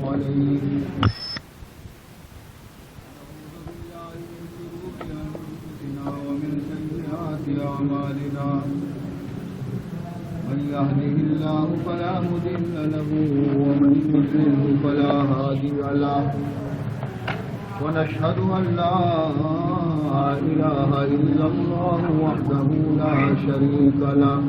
عليه ومن سيئات أعمالنا من يهده الله فلا مضل له ومن يضلل فلا هادي له ونشهد أن لا إله إلا الله وحده لا شريك له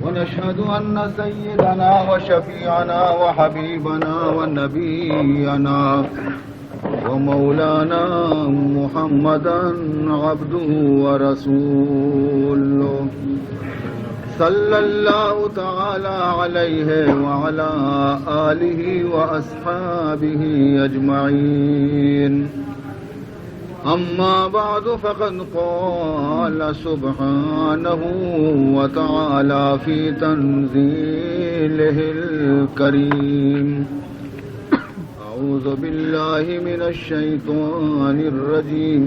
ونشهد أن سيدنا وشفيعنا وحبيبنا ونبينا ومولانا محمدا عبده ورسوله صلى الله تعالى عليه وعلى آله وأصحابه أجمعين أما بعد فقد قال سبحانه وتعالى في تنزيله الكريم أعوذ بالله من الشيطان الرجيم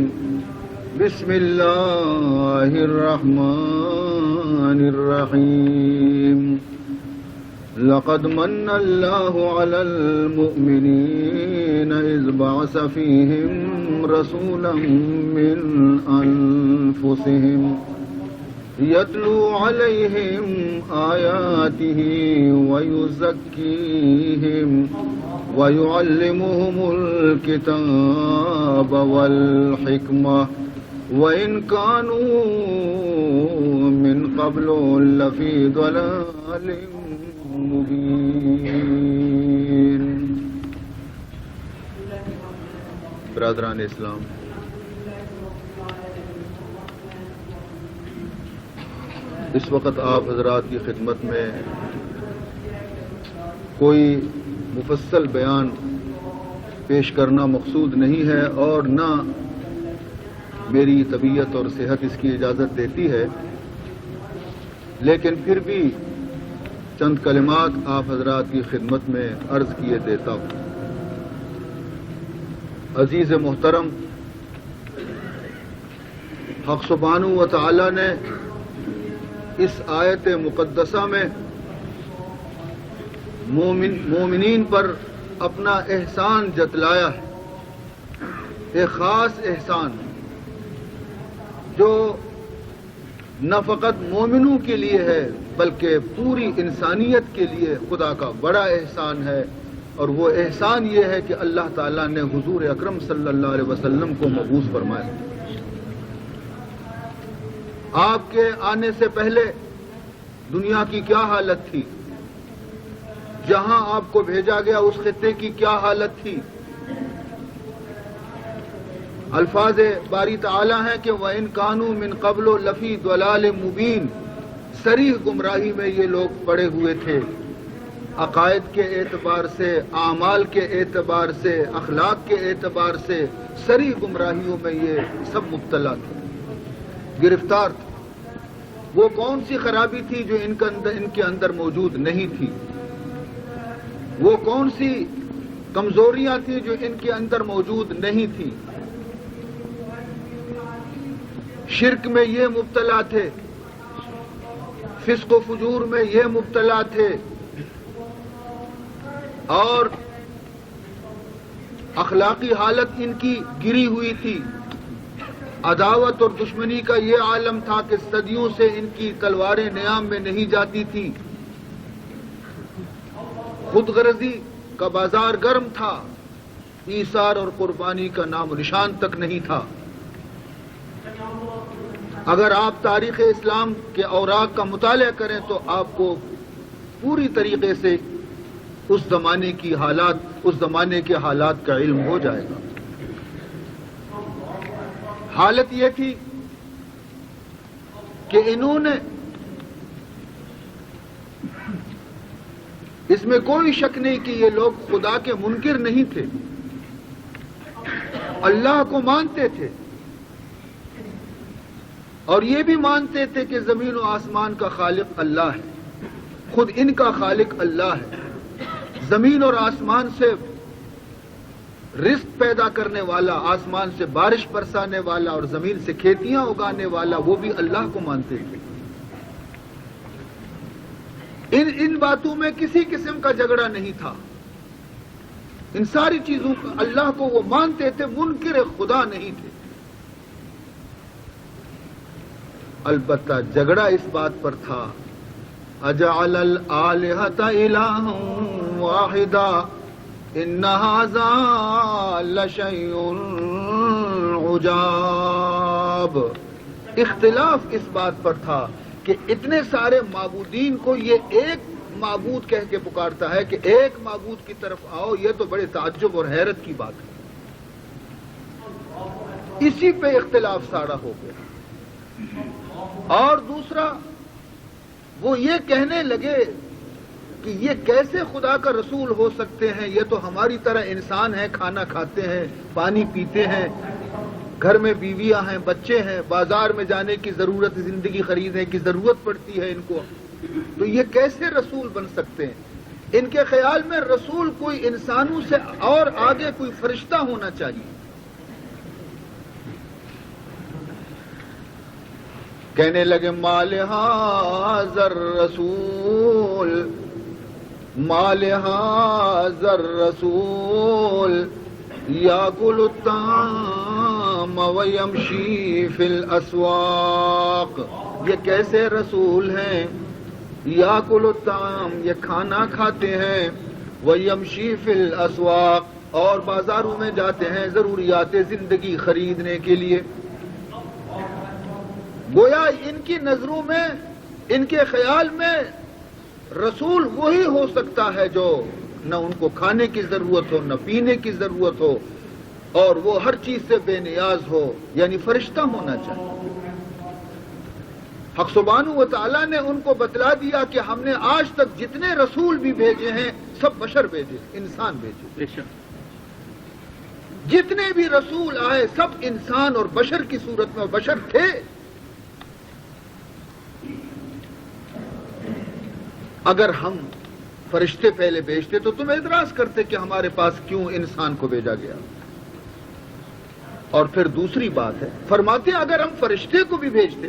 بسم الله الرحمن الرحيم لقد من الله على المؤمنين إذ بعث فيهم رسولا من أنفسهم يتلو عليهم آياته ويزكيهم ويعلمهم الكتاب والحكمة وإن كانوا من قبل لفي ضلال مبين. برادران اسلام، اس وقت آپ حضرات کی خدمت میں کوئی مفصل بیان پیش کرنا مقصود نہیں ہے اور نہ میری طبیعت اور صحت اس کی اجازت دیتی ہے، لیکن پھر بھی چند کلمات آپ حضرات کی خدمت میں عرض کیے دیتا ہوں. عزیز محترم، حق سبحانہ و تعالی نے اس آیت مقدسہ میں مومنین پر اپنا احسان جتلایا ہے، ایک خاص احسان جو نہ فقط مومنوں کے لیے ہے بلکہ پوری انسانیت کے لیے خدا کا بڑا احسان ہے، اور وہ احسان یہ ہے کہ اللہ تعالیٰ نے حضور اکرم صلی اللہ علیہ وسلم کو مبعوث فرمایا. آپ کے آنے سے پہلے دنیا کی کیا حالت تھی؟ جہاں آپ کو بھیجا گیا اس خطے کی کیا حالت تھی؟ الفاظ باری تعالیٰ ہیں کہ وَإِن كَانُوا مِن قَبْلُ لَفِي ضَلَالٍ مُبِينٍ، صریح گمراہی میں یہ لوگ پڑے ہوئے تھے، عقائد کے اعتبار سے، اعمال کے اعتبار سے، اخلاق کے اعتبار سے صریح گمراہیوں میں یہ سب مبتلا تھے، گرفتار تھے. وہ کون سی خرابی تھی جو ان کے اندر موجود نہیں تھی؟ وہ کون سی کمزوریاں تھیں جو ان کے اندر موجود نہیں تھی؟ شرک میں یہ مبتلا تھے، فسق و فجور میں یہ مبتلا تھے، اور اخلاقی حالت ان کی گری ہوئی تھی. عداوت اور دشمنی کا یہ عالم تھا کہ صدیوں سے ان کی تلواریں نیام میں نہیں جاتی تھی. خود غرضی کا بازار گرم تھا، ایثار اور قربانی کا نام و نشان تک نہیں تھا. اگر آپ تاریخ اسلام کے اوراق کا مطالعہ کریں تو آپ کو پوری طریقے سے اس زمانے کے حالات کا علم ہو جائے گا. حالت یہ تھی کہ انہوں نے، اس میں کوئی شک نہیں کہ یہ لوگ خدا کے منکر نہیں تھے، اللہ کو مانتے تھے، اور یہ بھی مانتے تھے کہ زمین و آسمان کا خالق اللہ ہے، خود ان کا خالق اللہ ہے. زمین اور آسمان سے رزق پیدا کرنے والا، آسمان سے بارش برسانے والا اور زمین سے کھیتیاں اگانے والا، وہ بھی اللہ کو مانتے تھے. ان باتوں میں کسی قسم کا جھگڑا نہیں تھا. ان ساری چیزوں کو اللہ کو وہ مانتے تھے، منکر خدا نہیں تھے۔ البتہ جھگڑا اس بات پر تھا، اجعل الآلہۃ الہا واحدا ان ھذا لشیء عجاب۔ اختلاف اس بات پر تھا کہ اتنے سارے معبودین کو یہ ایک معبود کہہ کے پکارتا ہے کہ ایک معبود کی طرف آؤ، یہ تو بڑے تعجب اور حیرت کی بات ہے۔ اسی پہ اختلاف سارا ہو گیا۔ اور دوسرا، وہ یہ کہنے لگے کہ یہ کیسے خدا کا رسول ہو سکتے ہیں، یہ تو ہماری طرح انسان ہیں، کھانا کھاتے ہیں، پانی پیتے ہیں، گھر میں بیویاں ہیں، بچے ہیں، بازار میں جانے کی ضرورت، زندگی خریدنے کی ضرورت پڑتی ہے ان کو، تو یہ کیسے رسول بن سکتے ہیں؟ ان کے خیال میں رسول کوئی انسانوں سے اور آگے کوئی فرشتہ ہونا چاہیے۔ کہنے لگے ما لہذا الرسول ما لہذا الرسول یاکل الطعام ویمشی فی الاسواق۔ یہ کیسے رسول ہیں؟ یاکل الطعام، یہ کھانا کھاتے ہیں، ویمشی فی الاسواق، اور بازاروں میں جاتے ہیں ضروریات زندگی خریدنے کے لیے۔ گویا ان کی نظروں میں، ان کے خیال میں رسول وہی ہو سکتا ہے جو نہ ان کو کھانے کی ضرورت ہو، نہ پینے کی ضرورت ہو، اور وہ ہر چیز سے بے نیاز ہو، یعنی فرشتہ ہونا چاہیے۔ حق سبحانہ و تعالیٰ نے ان کو بتلا دیا کہ ہم نے آج تک جتنے رسول بھی بھیجے ہیں سب بشر بھیجے، انسان بھیجے۔ جتنے بھی رسول آئے سب انسان اور بشر کی صورت میں بشر تھے۔ اگر ہم فرشتے پہلے بھیجتے تو تم اعتراض کرتے کہ ہمارے پاس کیوں انسان کو بھیجا گیا۔ اور پھر دوسری بات ہے، فرماتے اگر ہم فرشتے کو بھی بھیجتے،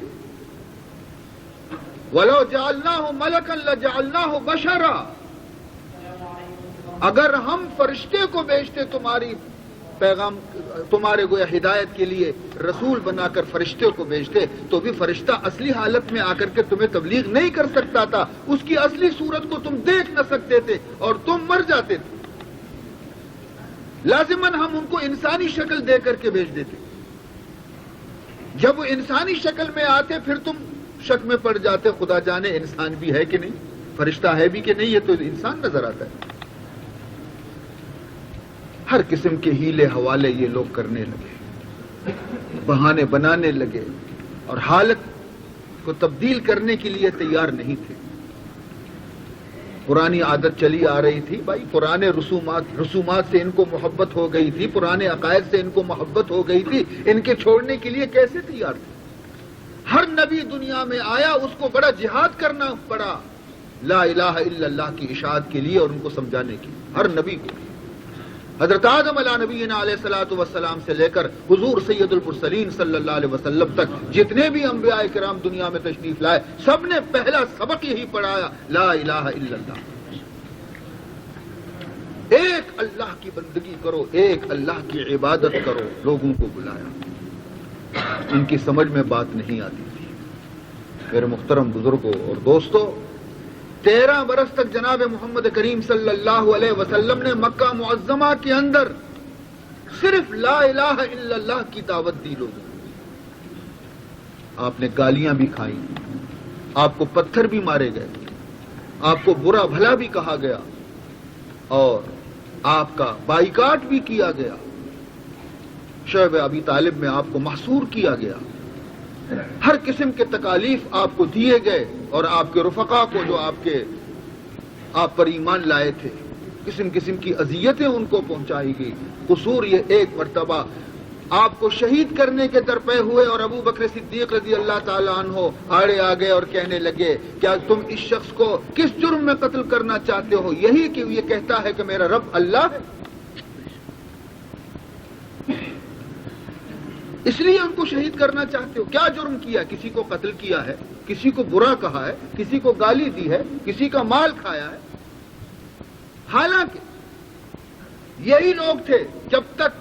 وَلَوْ جَعَلْنَاهُ مَلَكًا لَجَعَلْنَاهُ بَشَرًا، اگر ہم فرشتے کو بھیجتے تمہاری پیغام، تمہارے گویا ہدایت کے لیے رسول بنا کر فرشتے کو بھیجتے، تو بھی فرشتہ اصلی حالت میں آ کر کے تمہیں تبلیغ نہیں کر سکتا تھا، اس کی اصلی صورت کو تم دیکھ نہ سکتے تھے اور تم مر جاتے تھے۔ لازماً ہم ان کو انسانی شکل دے کر کے بھیج دیتے۔ جب وہ انسانی شکل میں آتے پھر تم شک میں پڑ جاتے، خدا جانے انسان بھی ہے کہ نہیں، فرشتہ ہے بھی کہ نہیں، یہ تو انسان نظر آتا ہے۔ ہر قسم کے ہیلے حوالے یہ لوگ کرنے لگے، بہانے بنانے لگے، اور حالت کو تبدیل کرنے کے لیے تیار نہیں تھے۔ پرانی عادت چلی آ رہی تھی، بھائی پرانے رسومات سے ان کو محبت ہو گئی تھی، پرانے عقائد سے ان کو محبت ہو گئی تھی، ان کے چھوڑنے کے لیے کیسے تیار تھے؟ ہر نبی دنیا میں آیا اس کو بڑا جہاد کرنا پڑا لا الہ الا اللہ کی اشاعت کے لیے اور ان کو سمجھانے کے لیے، ہر نبی کو۔ حضرت آدم علیہ نبینا علیہ الصلوۃ والسلام سے لے کر حضور سید المرسلین صلی اللہ علیہ وسلم تک جتنے بھی انبیاء کرام دنیا میں تشریف لائے، سب نے پہلا سبق یہی پڑھایا، لا الہ الا اللہ، ایک اللہ کی بندگی کرو، ایک اللہ کی عبادت کرو، لوگوں کو بلایا۔ ان کی سمجھ میں بات نہیں آتی تھی۔ میرے محترم بزرگوں اور دوستوں، 13 برس تک جناب محمد کریم صلی اللہ علیہ وسلم نے مکہ معظمہ کے اندر صرف لا الہ الا اللہ کی دعوت دی لوگوں کو۔ آپ نے گالیاں بھی کھائیں، آپ کو پتھر بھی مارے گئے، آپ کو برا بھلا بھی کہا گیا، اور آپ کا بائیکاٹ بھی کیا گیا، شعب ابی طالب میں آپ کو محصور کیا گیا، ہر قسم کے تکالیف آپ کو دیے گئے، اور آپ کے رفقا کو جو آپ پر ایمان لائے تھے قسم قسم کی اذیتیں ان کو پہنچائی گئی۔ قصور یہ ایک مرتبہ آپ کو شہید کرنے کے درپے ہوئے اور ابو بکر صدیق رضی اللہ تعالیٰ عنہ آڑے آ گئے اور کہنے لگے کیا تم اس شخص کو کس جرم میں قتل کرنا چاہتے ہو؟ یہی کہ یہ کہتا ہے کہ میرا رب اللہ ہے، اس لیے ان کو شہید کرنا چاہتے ہو؟ کیا جرم کیا؟ کسی کو قتل کیا ہے، کسی کو برا کہا ہے، کسی کو گالی دی ہے، کسی کا مال کھایا ہے؟ حالانکہ یہی لوگ تھے جب تک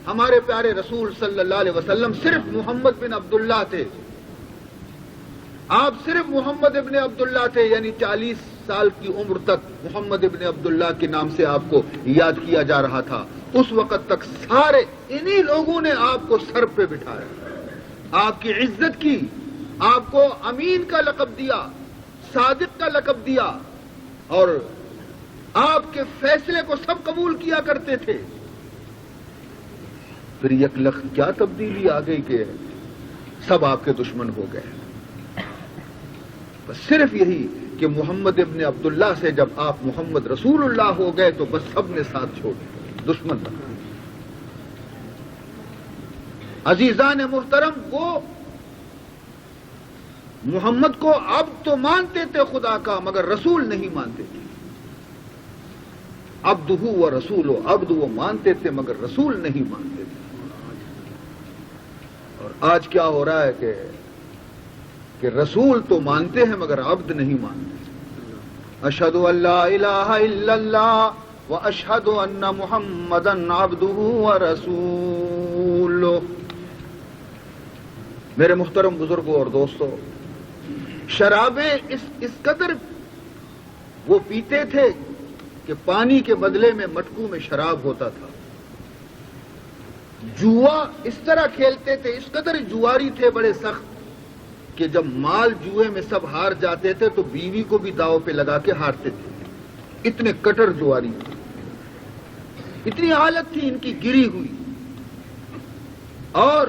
ہمارے پیارے رسول صلی اللہ علیہ وسلم صرف محمد بن عبداللہ تھے. آپ صرف محمد ابن عبداللہ تھے، یعنی 40 سال کی عمر تک محمد ابن عبداللہ کے نام سے آپ کو یاد کیا جا رہا تھا. اس وقت تک سارے انہی لوگوں نے آپ کو سر پہ بٹھایا، آپ کی عزت کی، آپ کو امین کا لقب دیا، صادق کا لقب دیا، اور آپ کے فیصلے کو سب قبول کیا کرتے تھے. پھر یک لخت کیا تبدیلی آ گئی کہ سب آپ کے دشمن ہو گئے. بس صرف یہی کہ محمد ابن عبداللہ سے جب آپ محمد رسول اللہ ہو گئے تو بس سب نے ساتھ چھوڑ دیا، دشمن بنا. عزیزان محترم، وہ محمد کو اب تو مانتے تھے خدا کا، مگر رسول نہیں مانتے تھے. عبدہ و رسول، عبد وہ مانتے تھے مگر رسول نہیں مانتے تھے. اور آج کیا ہو رہا ہے کہ رسول تو مانتے ہیں مگر عبد نہیں مانتے. اشہد ان لا الہ الا اللہ واشہد ان محمدا عبدہ ورسولہ. میرے محترم بزرگوں اور دوستوں، شرابیں اس قدر وہ پیتے تھے کہ پانی کے بدلے میں مٹکوں میں شراب ہوتا تھا. جوا اس طرح کھیلتے تھے، اس قدر جواری تھے بڑے سخت کہ جب مال جوئے میں سب ہار جاتے تھے تو بیوی کو بھی داؤ پہ لگا کے ہارتے تھے. اتنے کٹر جواری تھے، اتنی حالت تھی ان کی گری ہوئی، اور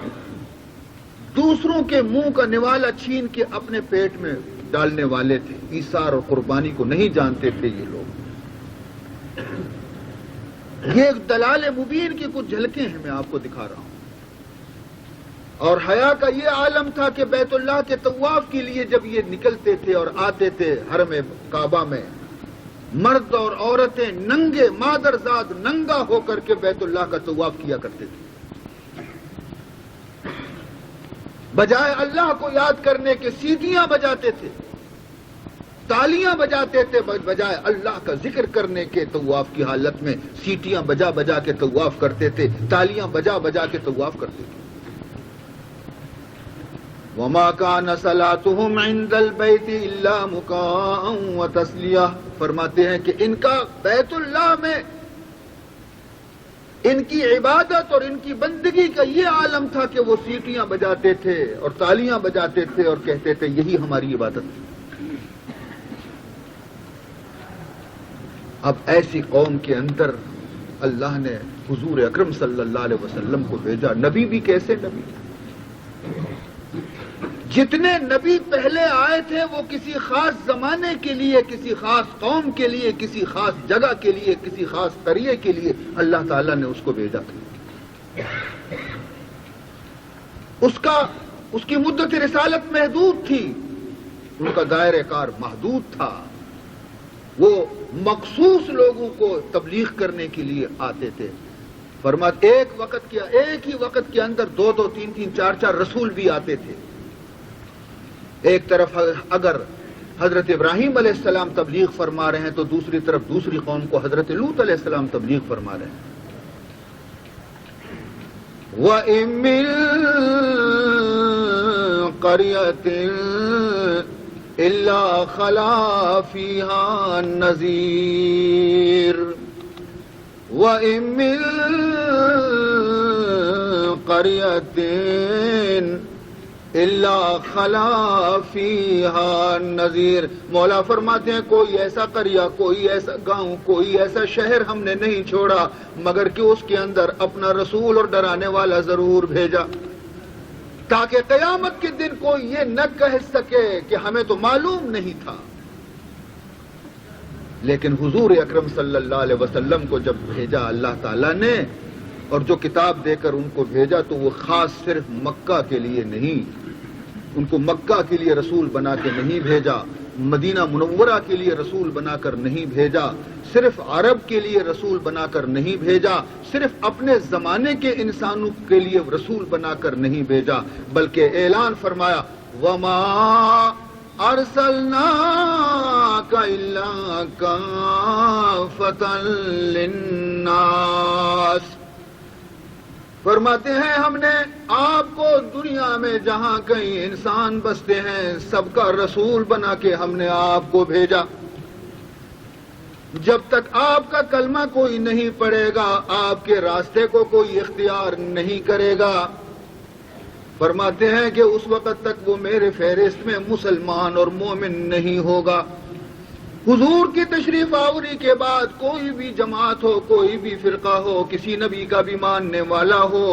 دوسروں کے منہ کا نوالا چھین کے اپنے پیٹ میں ڈالنے والے تھے. ایثار اور قربانی کو نہیں جانتے تھے یہ لوگ. یہ ایک دلال مبین کی کچھ جھلکیں ہیں میں آپ کو دکھا رہا ہوں. اور حیا کا یہ عالم تھا کہ بیت اللہ کے طواف کے لیے جب یہ نکلتے تھے اور آتے تھے حرم کعبہ میں، مرد اور عورتیں ننگے مادرزاد ننگا ہو کر کے بیت اللہ کا طواف کیا کرتے تھے. بجائے اللہ کو یاد کرنے کے سیٹیاں بجاتے تھے، تالیاں بجاتے تھے، بجائے اللہ کا ذکر کرنے کے طواف کی حالت میں سیٹیاں بجا بجا کے طواف کرتے تھے، تالیاں بجا بجا کے طواف کرتے تھے. وما كان صلاتهم عند البيت الا مكاء وتسلية. فرماتے ہیں کہ ان کا بیت اللہ میں ان کی عبادت اور ان کی بندگی کا یہ عالم تھا کہ وہ سیٹیاں بجاتے تھے اور تالیاں بجاتے تھے اور کہتے تھے یہی ہماری عبادت ہے. اب ایسی قوم کے اندر اللہ نے حضور اکرم صلی اللہ علیہ وسلم کو بھیجا. نبی بھی کیسے نبی؟ جتنے نبی پہلے آئے تھے وہ کسی خاص زمانے کے لیے، کسی خاص قوم کے لیے، کسی خاص جگہ کے لیے، کسی خاص قریے کے لیے اللہ تعالیٰ نے اس کو بھیجا تھا. اس کی مدت رسالت محدود تھی، ان کا دائرہ کار محدود تھا. وہ مخصوص لوگوں کو تبلیغ کرنے کے لیے آتے تھے. فرماتے ایک ہی وقت کے اندر 2 3 4 رسول بھی آتے تھے. ایک طرف اگر حضرت ابراہیم علیہ السلام تبلیغ فرما رہے ہیں تو دوسری طرف دوسری قوم کو حضرت لوط علیہ السلام تبلیغ فرما رہے ہیں. وَإِن مِّن قَرْيَةٍ إِلَّا خَلَا فِيهَا النَّذِيرُ وَإِن مِّن قَرْيَةٍ الا خلا فیہا النذیر. مولا فرماتے ہیں کوئی ایسا قریہ، کوئی ایسا گاؤں، کوئی ایسا شہر ہم نے نہیں چھوڑا مگر کہ اس کے اندر اپنا رسول اور ڈرانے والا ضرور بھیجا، تاکہ قیامت کے دن کوئی یہ نہ کہہ سکے کہ ہمیں تو معلوم نہیں تھا. لیکن حضور اکرم صلی اللہ علیہ وسلم کو جب بھیجا اللہ تعالیٰ نے اور جو کتاب دے کر ان کو بھیجا تو وہ خاص صرف مکہ کے لیے نہیں، ان کو مکہ کے لیے رسول بنا کے نہیں بھیجا، مدینہ منورہ کے لیے رسول بنا کر نہیں بھیجا، صرف عرب کے لیے رسول بنا کر نہیں بھیجا، صرف اپنے زمانے کے انسانوں کے لیے رسول بنا کر نہیں بھیجا، بلکہ اعلان فرمایا وما ارسلناک الا کافۃ للناس، فرماتے ہیں ہم نے آپ کو دنیا میں جہاں کہیں انسان بستے ہیں سب کا رسول بنا کے ہم نے آپ کو بھیجا۔ جب تک آپ کا کلمہ کوئی نہیں پڑھے گا آپ کے راستے کو کوئی اختیار نہیں کرے گا، فرماتے ہیں کہ اس وقت تک وہ میرے فہرست میں مسلمان اور مومن نہیں ہوگا۔ حضور کی تشریف آوری کے بعد کوئی بھی جماعت ہو، کوئی بھی فرقہ ہو، کسی نبی کا بھی ماننے والا ہو،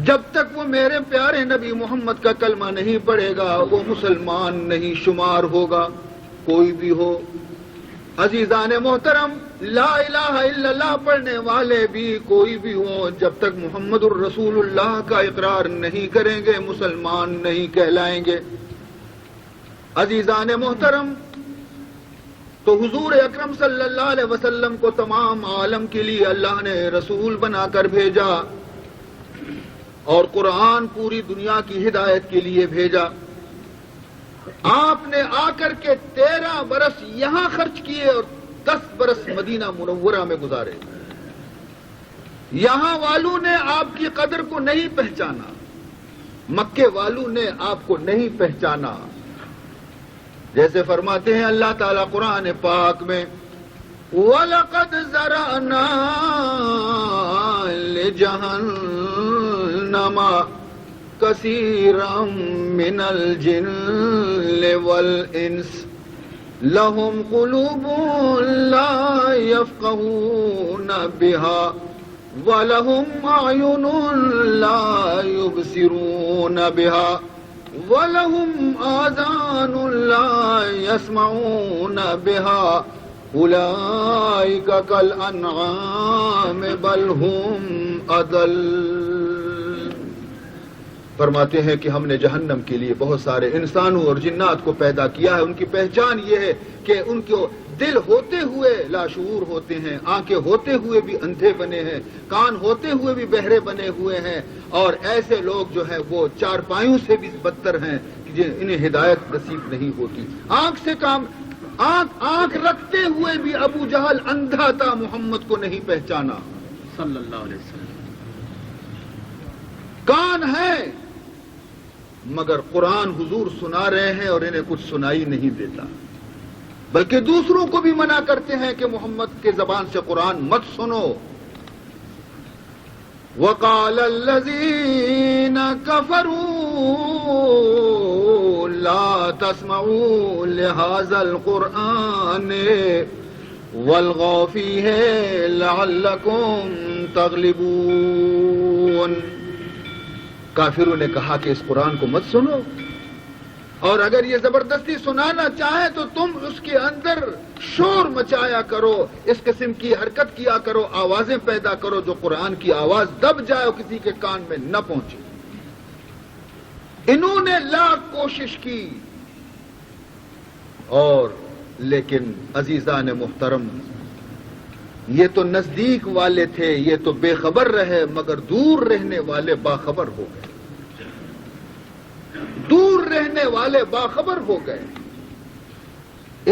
جب تک وہ میرے پیارے نبی محمد کا کلمہ نہیں پڑھے گا وہ مسلمان نہیں شمار ہوگا، کوئی بھی ہو۔ عزیزان محترم، لا الہ الا اللہ پڑھنے والے بھی کوئی بھی ہو، جب تک محمد الرسول اللہ کا اقرار نہیں کریں گے مسلمان نہیں کہلائیں گے۔ عزیزان محترم، تو حضور اکرم صلی اللہ علیہ وسلم کو تمام عالم کے لیے اللہ نے رسول بنا کر بھیجا اور قرآن پوری دنیا کی ہدایت کے لیے بھیجا۔ آپ نے آ کر کے 13 برس یہاں خرچ کیے اور 10 برس مدینہ منورہ میں گزارے۔ یہاں والوں نے آپ کی قدر کو نہیں پہچانا، مکے والوں نے آپ کو نہیں پہچانا۔ جیسے فرماتے ہیں اللہ تعالیٰ قرآن پاک میں، وَلَقَدْ زَرَعْنَا لِجَهَنَّمَ كَثِيرًا مِنَ الْجِنِّ وَالْإِنسِ لَهُمْ قُلُوبٌ لَا يَفْقَهُونَ بِهَا وَلَهُمْ أَعْيُنٌ لَا يُبْصِرُونَ بِهَا وَلَهُمْ آذَانٌ لَا يَسْمَعُونَ بِهَا أُولَئِكَ كَالْأَنْعَامِ بَلْ هُمْ أَضَلُّ۔ فرماتے ہیں کہ ہم نے جہنم کے لیے بہت سارے انسانوں اور جنات کو پیدا کیا ہے۔ ان کی پہچان یہ ہے کہ ان کو دل ہوتے ہوئے لاشعور ہوتے ہیں، آنکھیں ہوتے ہوئے بھی اندھے بنے ہیں، کان ہوتے ہوئے بھی بہرے بنے ہوئے ہیں، اور ایسے لوگ جو ہے وہ چارپائیوں سے بھی بدتر ہیں کہ انہیں ہدایت نصیب نہیں ہوتی۔ آنکھ رکھتے ہوئے بھی ابو جہل اندھا تھا، محمد کو نہیں پہچانا صلی اللہ علیہ وسلم۔ کان ہے مگر قرآن حضور سنا رہے ہیں اور انہیں کچھ سنائی نہیں دیتا، بلکہ دوسروں کو بھی منع کرتے ہیں کہ محمد کے زبان سے قرآن مت سنو۔ وَقَالَ الَّذِينَ كَفَرُوا لَا تَسْمَعُوا لِهَذَا الْقُرْآنِ وَالْغَوْا فِيهِ لَعَلَّكُمْ تَغْلِبُونَ۔ کافروں نے کہا کہ اس قرآن کو مت سنو، اور اگر یہ زبردستی سنانا چاہے تو تم اس کے اندر شور مچایا کرو، اس قسم کی حرکت کیا کرو، آوازیں پیدا کرو جو قرآن کی آواز دب جائے اور کسی کے کان میں نہ پہنچے۔ انہوں نے لاکھ کوشش کی، اور لیکن عزیزان محترم یہ تو نزدیک والے تھے، یہ تو بے خبر رہے، مگر دور رہنے والے باخبر ہو گئے، دور رہنے والے باخبر ہو گئے۔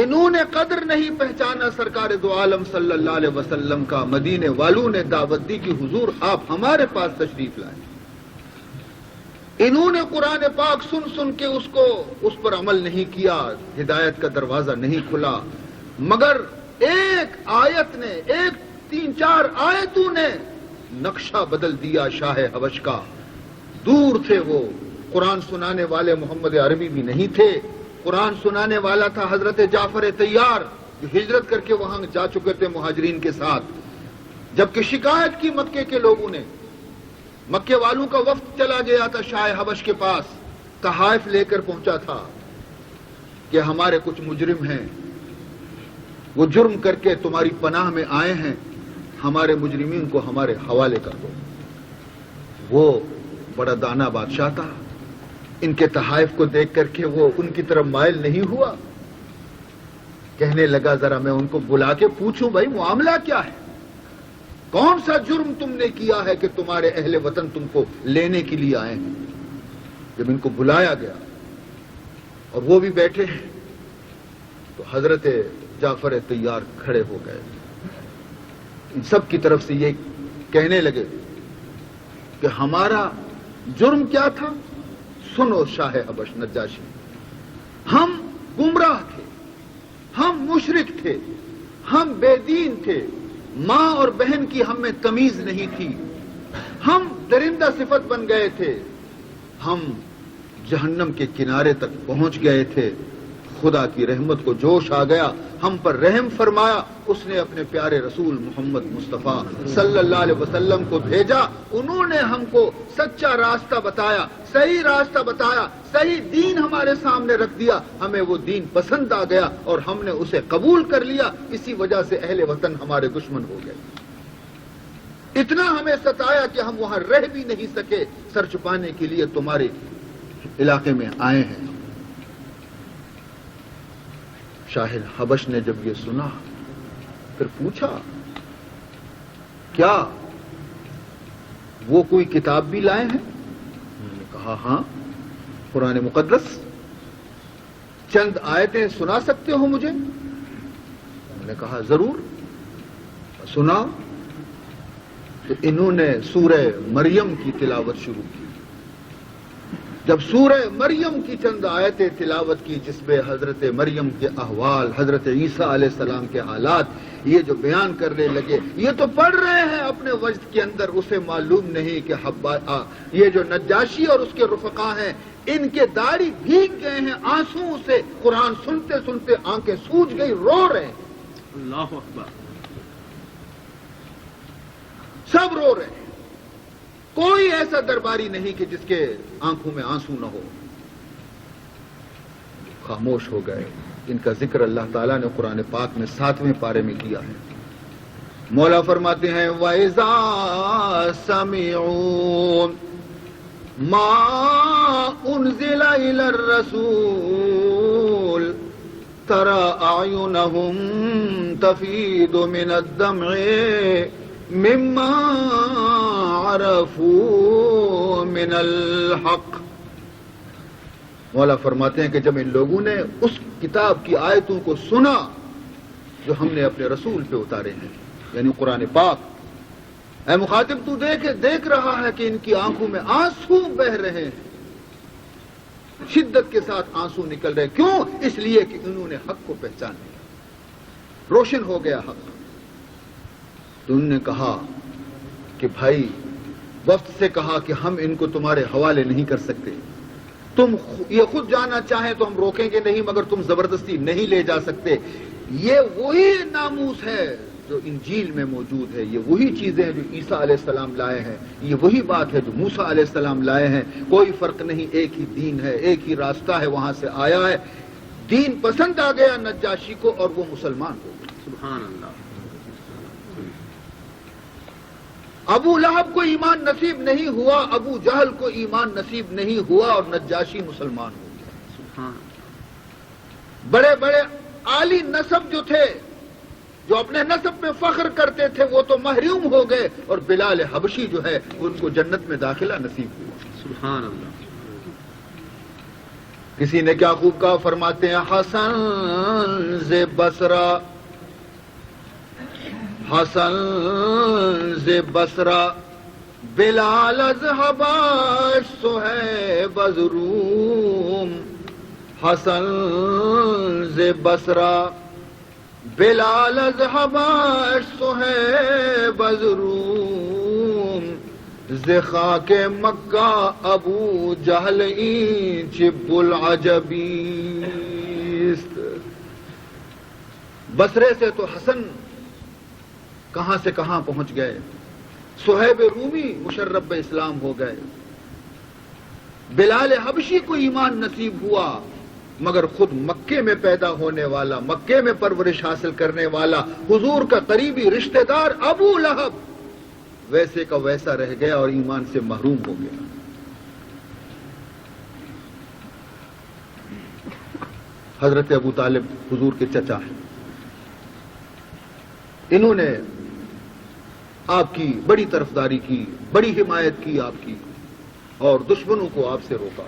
انہوں نے قدر نہیں پہچانا سرکار دو عالم صلی اللہ علیہ وسلم کا۔ مدینے والوں نے دعوت دی کہ حضور آپ ہمارے پاس تشریف لائیں۔ انہوں نے قرآن پاک سن سن کے اس پر عمل نہیں کیا، ہدایت کا دروازہ نہیں کھلا، مگر ایک آیت نے، ایک 3-4 آیتوں نے نقشہ بدل دیا شاہ حبش کا۔ دور تھے وہ، قرآن سنانے والے محمد عربی بھی نہیں تھے، قرآن سنانے والا تھا حضرت جعفر طیار جو ہجرت کر کے وہاں جا چکے تھے مہاجرین کے ساتھ۔ جبکہ شکایت کی مکے کے لوگوں نے، مکے والوں کا وفد چلا گیا تھا شاہ حبش کے پاس، تحائف لے کر پہنچا تھا کہ ہمارے کچھ مجرم ہیں، وہ جرم کر کے تمہاری پناہ میں آئے ہیں، ہمارے مجرمین کو ہمارے حوالے کر دو۔ وہ بڑا دانا بادشاہ تھا، ان کے تحائف کو دیکھ کر کے وہ ان کی طرف مائل نہیں ہوا، کہنے لگا ذرا میں ان کو بلا کے پوچھوں بھائی معاملہ کیا ہے، کون سا جرم تم نے کیا ہے کہ تمہارے اہل وطن تم کو لینے کے لیے آئے ہیں۔ جب ان کو بلایا گیا اور وہ بھی بیٹھے ہیں، تو حضرت جعفر طیار کھڑے ہو گئے، ان سب کی طرف سے یہ کہنے لگے کہ ہمارا جرم کیا تھا؟ سنو شاہ حبش نجاشی، ہم گمراہ تھے، ہم مشرک تھے، ہم بے دین تھے، ماں اور بہن کی ہم میں تمیز نہیں تھی، ہم درندہ صفت بن گئے تھے، ہم جہنم کے کنارے تک پہنچ گئے تھے، خدا کی رحمت کو جوش آ گیا، ہم پر رحم فرمایا، اس نے اپنے پیارے رسول محمد مصطفیٰ صلی اللہ علیہ وسلم کو بھیجا، انہوں نے ہم کو سچا راستہ بتایا، صحیح راستہ بتایا، صحیح دین ہمارے سامنے رکھ دیا، ہمیں وہ دین پسند آ گیا اور ہم نے اسے قبول کر لیا، اسی وجہ سے اہل وطن ہمارے دشمن ہو گئے، اتنا ہمیں ستایا کہ ہم وہاں رہ بھی نہیں سکے، سر چھپانے کے لیے تمہارے علاقے میں آئے ہیں۔ شاہ حبش نے جب یہ سنا پھر پوچھا کیا وہ کوئی کتاب بھی لائے ہیں؟ انہوں نے کہا ہاں، قرآن مقدس، چند آیتیں سنا سکتے ہو مجھے؟ انہوں نے کہا ضرور، سنا۔ تو انہوں نے سورہ مریم کی تلاوت شروع کی۔ جب سورہ مریم کی چند آیتیں تلاوت کی جس میں حضرت مریم کے احوال، حضرت عیسیٰ علیہ السلام کے حالات یہ جو بیان کرنے لگے، یہ تو پڑھ رہے ہیں اپنے وجد کے اندر، اسے معلوم نہیں کہ یہ جو نجاشی اور اس کے رفقا ہیں ان کے داڑھی بھیگ گئے ہیں آنسوؤں سے، قرآن سنتے سنتے آنکھیں سوج گئی، رو رہے ہیں، اللہ اکبر، سب رو رہے ہیں، کوئی ایسا درباری نہیں کہ جس کے آنکھوں میں آنسو نہ ہو، خاموش ہو گئے۔ ان کا ذکر اللہ تعالیٰ نے قرآن پاک میں 7ویں پارے میں کیا ہے۔ مولا فرماتے ہیں وَإِذَا سَمِعُوا مَا أُنزِلَ إِلَى الرَّسُولِ تَرَى أَعْيُنَهُمْ تَفِيضُ مِنَ الدَّمْعِ مِمَّا عَرَفُوا مِنَ الْحَقِّ۔ مولا فرماتے ہیں کہ جب ان لوگوں نے اس کتاب کی آیتوں کو سنا جو ہم نے اپنے رسول پہ اتارے ہیں، یعنی قرآن پاک، اے مخاطب تو دیکھ رہا ہے کہ ان کی آنکھوں میں آنسو بہ رہے ہیں، شدت کے ساتھ آنسو نکل رہے، کیوں؟ اس لیے کہ انہوں نے حق کو پہچان لیا، روشن ہو گیا حق۔ تو انہوں نے کہا کہ بھائی، وفد سے کہا کہ ہم ان کو تمہارے حوالے نہیں کر سکتے، تم یہ خود جانا چاہیں تو ہم روکیں گے نہیں، مگر تم زبردستی نہیں لے جا سکتے۔ یہ وہی ناموس ہے جو انجیل میں موجود ہے، یہ وہی چیزیں ہیں جو عیسیٰ علیہ السلام لائے ہیں، یہ وہی بات ہے جو موسیٰ علیہ السلام لائے ہیں، کوئی فرق نہیں، ایک ہی دین ہے، ایک ہی راستہ ہے، وہاں سے آیا ہے۔ دین پسند آ گیا نجاشی کو اور وہ مسلمان ہو گئے۔ سبحان اللہ۔ ابو لہب کو ایمان نصیب نہیں ہوا، ابو جہل کو ایمان نصیب نہیں ہوا اور نجاشی مسلمان ہو گیا۔ سبحان۔ بڑے بڑے عالی نسب جو تھے، جو اپنے نسب میں فخر کرتے تھے، وہ تو محروم ہو گئے، اور بلال حبشی جو ہے ان کو جنت میں داخلہ نصیب ہوا۔ سبحان اللہ۔ کسی نے کیا خوب کہا، فرماتے ہیں حسن ز بصرہ، حسن ز بصرہ بلال از حبش صہیب از روم، حسن ز بصرہ بلال از حبش صہیب از روم، ز خاک مکہ ابو جہل این چب العجبی۔ بصرے سے تو حسن کہاں سے کہاں پہنچ گئے، صہیب رومی مشرب اسلام ہو گئے، بلال حبشی کو ایمان نصیب ہوا، مگر خود مکے میں پیدا ہونے والا، مکے میں پرورش حاصل کرنے والا، حضور کا قریبی رشتہ دار ابو لہب ویسے کا ویسا رہ گیا اور ایمان سے محروم ہو گیا۔ حضرت ابو طالب حضور کے چچا ہیں، انہوں نے آپ کی بڑی طرفداری کی، بڑی حمایت کی آپ کی، اور دشمنوں کو آپ سے روکا۔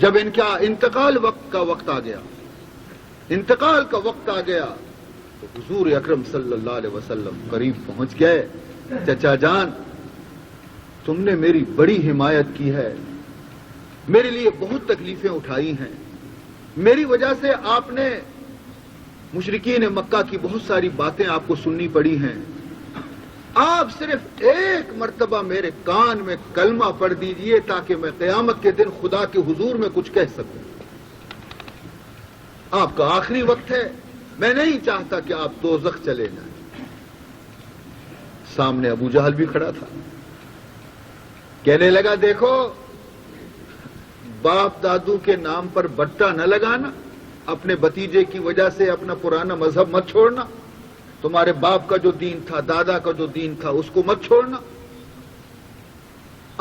جب ان کا انتقال کا وقت آ گیا، انتقال کا وقت آ گیا، تو حضور اکرم صلی اللہ علیہ وسلم قریب پہنچ گئے. چچا جان، تم نے میری بڑی حمایت کی ہے، میرے لیے بہت تکلیفیں اٹھائی ہیں، میری وجہ سے آپ نے مشرکین مکہ کی بہت ساری باتیں آپ کو سننی پڑی ہیں. آپ صرف ایک مرتبہ میرے کان میں کلمہ پڑھ دیجئے تاکہ میں قیامت کے دن خدا کے حضور میں کچھ کہہ سکوں. آپ کا آخری وقت ہے، میں نہیں چاہتا کہ آپ دوزخ چلے جائیں. سامنے ابو جہل بھی کھڑا تھا. کہنے لگا دیکھو، باپ دادو کے نام پر بٹا نہ لگانا، اپنے بھتیجے کی وجہ سے اپنا پرانا مذہب مت چھوڑنا، تمہارے باپ کا جو دین تھا، دادا کا جو دین تھا، اس کو مت چھوڑنا.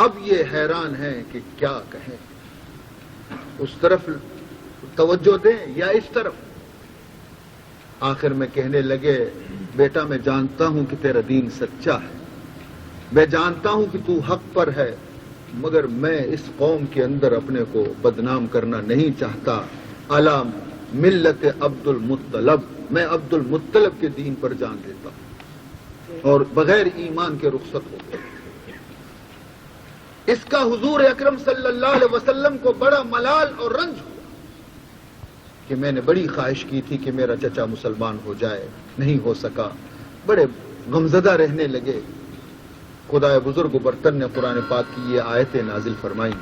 اب یہ حیران ہے کہ کیا کہیں، اس طرف توجہ دیں یا اس طرف. آخر میں کہنے لگے بیٹا میں جانتا ہوں کہ تیرا دین سچا ہے، میں جانتا ہوں کہ تو حق پر ہے، مگر میں اس قوم کے اندر اپنے کو بدنام کرنا نہیں چاہتا. علی ملت عبد المطلب، میں عبد المطلب کے دین پر جان دیتا ہوں اور بغیر ایمان کے رخصت ہو. اس کا حضور اکرم صلی اللہ علیہ وسلم کو بڑا ملال اور رنج ہوا کہ میں نے بڑی خواہش کی تھی کہ میرا چچا مسلمان ہو جائے، نہیں ہو سکا. بڑے غمزدہ رہنے لگے. خدا بزرگ و برتر نے قرآن پاک کی یہ آیتیں نازل فرمائیں.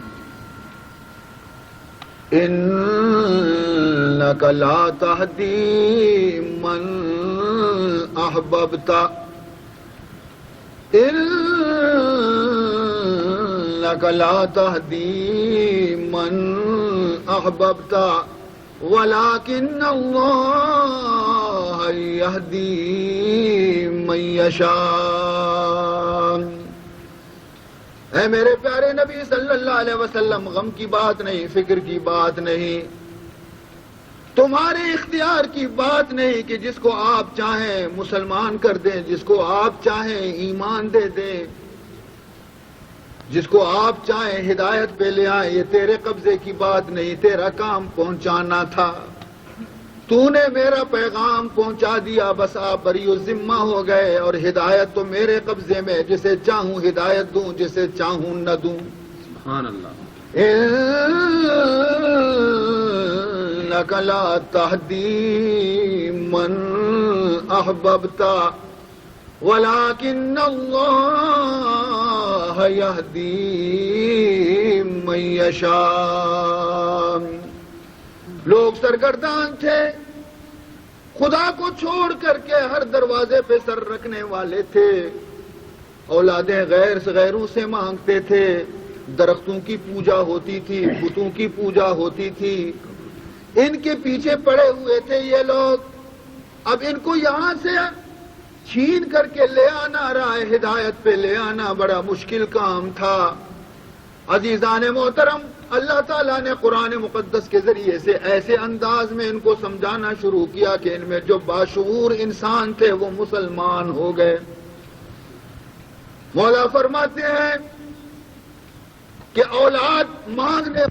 انک لا تہدی من احببت، انک لا تہدی من احببت ولكن اللہ یہدی من یشاء. اے میرے پیارے نبی صلی اللہ علیہ وسلم، غم کی بات نہیں، فکر کی بات نہیں، تمہارے اختیار کی بات نہیں کہ جس کو آپ چاہیں مسلمان کر دیں، جس کو آپ چاہیں ایمان دے دیں، جس کو آپ چاہیں ہدایت پہ لے آئیں. یہ تیرے قبضے کی بات نہیں، تیرا کام پہنچانا تھا. تو نے میرا پیغام پہنچا دیا، بس آپ بری الذمہ ہو گئے. اور ہدایت تو میرے قبضے میں، جسے چاہوں ہدایت دوں، جسے چاہوں نہ دوں. سبحان اللہ. انک لا تہدی من احببت ولكن اللہ یہدی من یشاء. لوگ سرگردان تھے، خدا کو چھوڑ کر کے ہر دروازے پہ سر رکھنے والے تھے، اولادیں غیروں سے مانگتے تھے، درختوں کی پوجا ہوتی تھی، بتوں کی پوجا ہوتی تھی، ان کے پیچھے پڑے ہوئے تھے یہ لوگ. اب ان کو یہاں سے چھین کر کے لے آنا، راہ ہدایت پہ لے آنا بڑا مشکل کام تھا. عزیزان محترم، اللہ تعالیٰ نے قرآن مقدس کے ذریعے سے ایسے انداز میں ان کو سمجھانا شروع کیا کہ ان میں جو باشعور انسان تھے وہ مسلمان ہو گئے. مولا فرماتے ہیں کہ اولاد مانگنے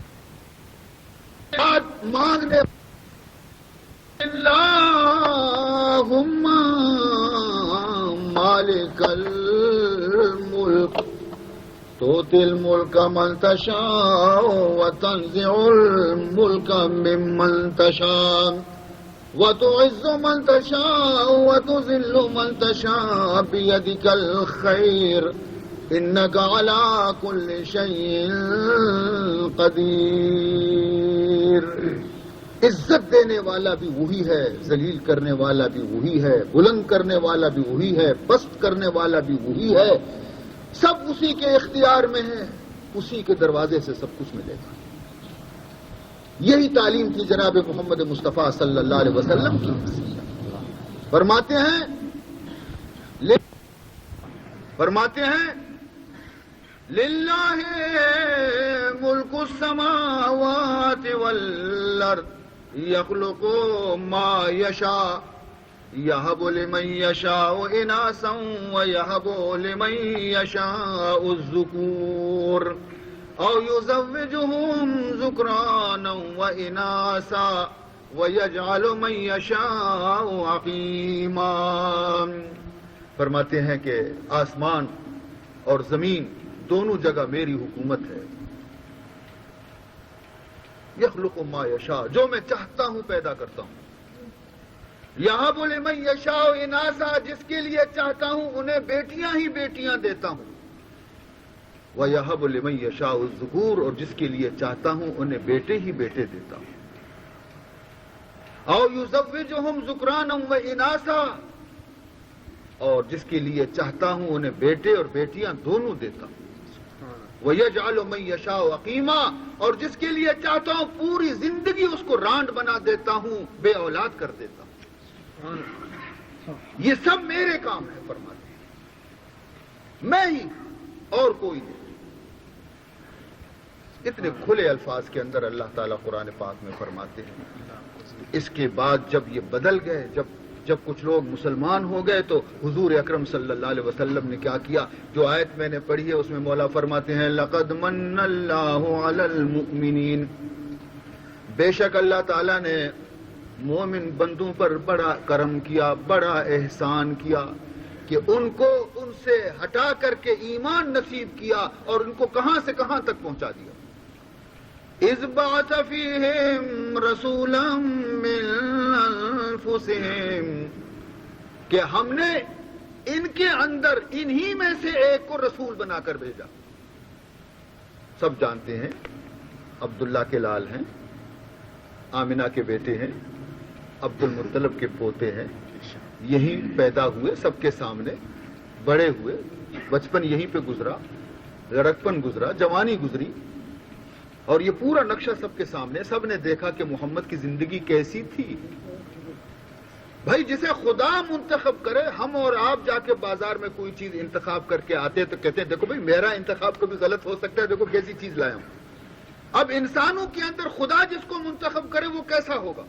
اللہم مالک الملک تؤتی الملک من تشاء وتنزع الملک ممن تشاء وتعز من تشاء وتذل من تشاء بیدک الخیر انک علی کل شیء قدیر. عزت دینے والا بھی وہی ہے، ذلیل کرنے والا بھی وہی ہے، بلند کرنے والا بھی وہی ہے، پست کرنے والا بھی وہی ہے. سب اسی کے اختیار میں ہے، اسی کے دروازے سے سب کچھ ملے گا. یہی تعلیم تھی جناب محمد مصطفیٰ صلی اللہ علیہ وسلم کی. فرماتے ہیں للہ ملک السماوات والارض یخلق ما یشاء یہب لمن یشاء اناثا ویہب لمن یشاء الذکور او یزوجہم ذکرانا واناسا ویجعل من یشاء عقیما. فرماتے ہیں کہ آسمان اور زمین دونوں جگہ میری حکومت ہے. یخلق ما یشاء، جو میں چاہتا ہوں پیدا کرتا ہوں. یہب لمن یشاء اناسا، جس کے لیے چاہتا ہوں انہیں بیٹیاں ہی بیٹیاں دیتا ہوں. وَيَهَبُ لِمَن يَشَاءُ الذُّكُورَ، اور جس کے لیے چاہتا ہوں انہیں بیٹے ہی بیٹے دیتا ہوں. أَوْ يُزَوِّجُهُمْ ذُكْرَانًا وَإِنَاثًا، اور جس کے لیے چاہتا ہوں انہیں بیٹے اور بیٹیاں دونوں دیتا ہوں. وَيَجْعَلُ مَن يَشَاءُ عَقِيمًا، اور جس کے لیے چاہتا ہوں پوری زندگی اس کو رانڈ بنا دیتا ہوں، بے اولاد کر دیتا ہوں. یہ سب میرے کام ہے فرماتے ہیں، میں ہی اور کوئی نہیں. اتنے کھلے الفاظ کے اندر اللہ تعالیٰ قرآن پاک میں فرماتے ہیں. اس کے بعد جب یہ بدل گئے، جب کچھ لوگ مسلمان ہو گئے، تو حضور اکرم صلی اللہ علیہ وسلم نے کیا کیا؟ جو آیت میں نے پڑھی ہے اس میں مولا فرماتے ہیں لَقَدْ مَنَّ اللَّهُ عَلَى الْمُؤْمِنِينَ، بے شک اللہ تعالیٰ نے مومن بندوں پر بڑا کرم کیا، بڑا احسان کیا کہ ان کو ان سے ہٹا کر کے ایمان نصیب کیا اور ان کو کہاں سے کہاں تک پہنچا دیا. اذ بعث فیہم رسولا من انفسہم، کہ ہم نے ان کے اندر انہی میں سے ایک کو رسول بنا کر بھیجا. سب جانتے ہیں عبداللہ کے لال ہیں، آمنہ کے بیٹے ہیں، عبد المطلب کے پوتے ہیں. یہیں پیدا ہوئے، سب کے سامنے بڑے ہوئے، بچپن یہیں پہ گزرا، لڑکپن گزرا، جوانی گزری، اور یہ پورا نقشہ سب کے سامنے. سب نے دیکھا کہ محمد کی زندگی کیسی تھی. بھائی جسے خدا منتخب کرے، ہم اور آپ جا کے بازار میں کوئی چیز انتخاب کر کے آتے تو کہتے ہیں دیکھو بھائی میرا انتخاب کبھی غلط ہو سکتا ہے، دیکھو کیسی چیز لایا ہوں. اب انسانوں کے اندر خدا جس کو منتخب کرے وہ کیسا ہوگا؟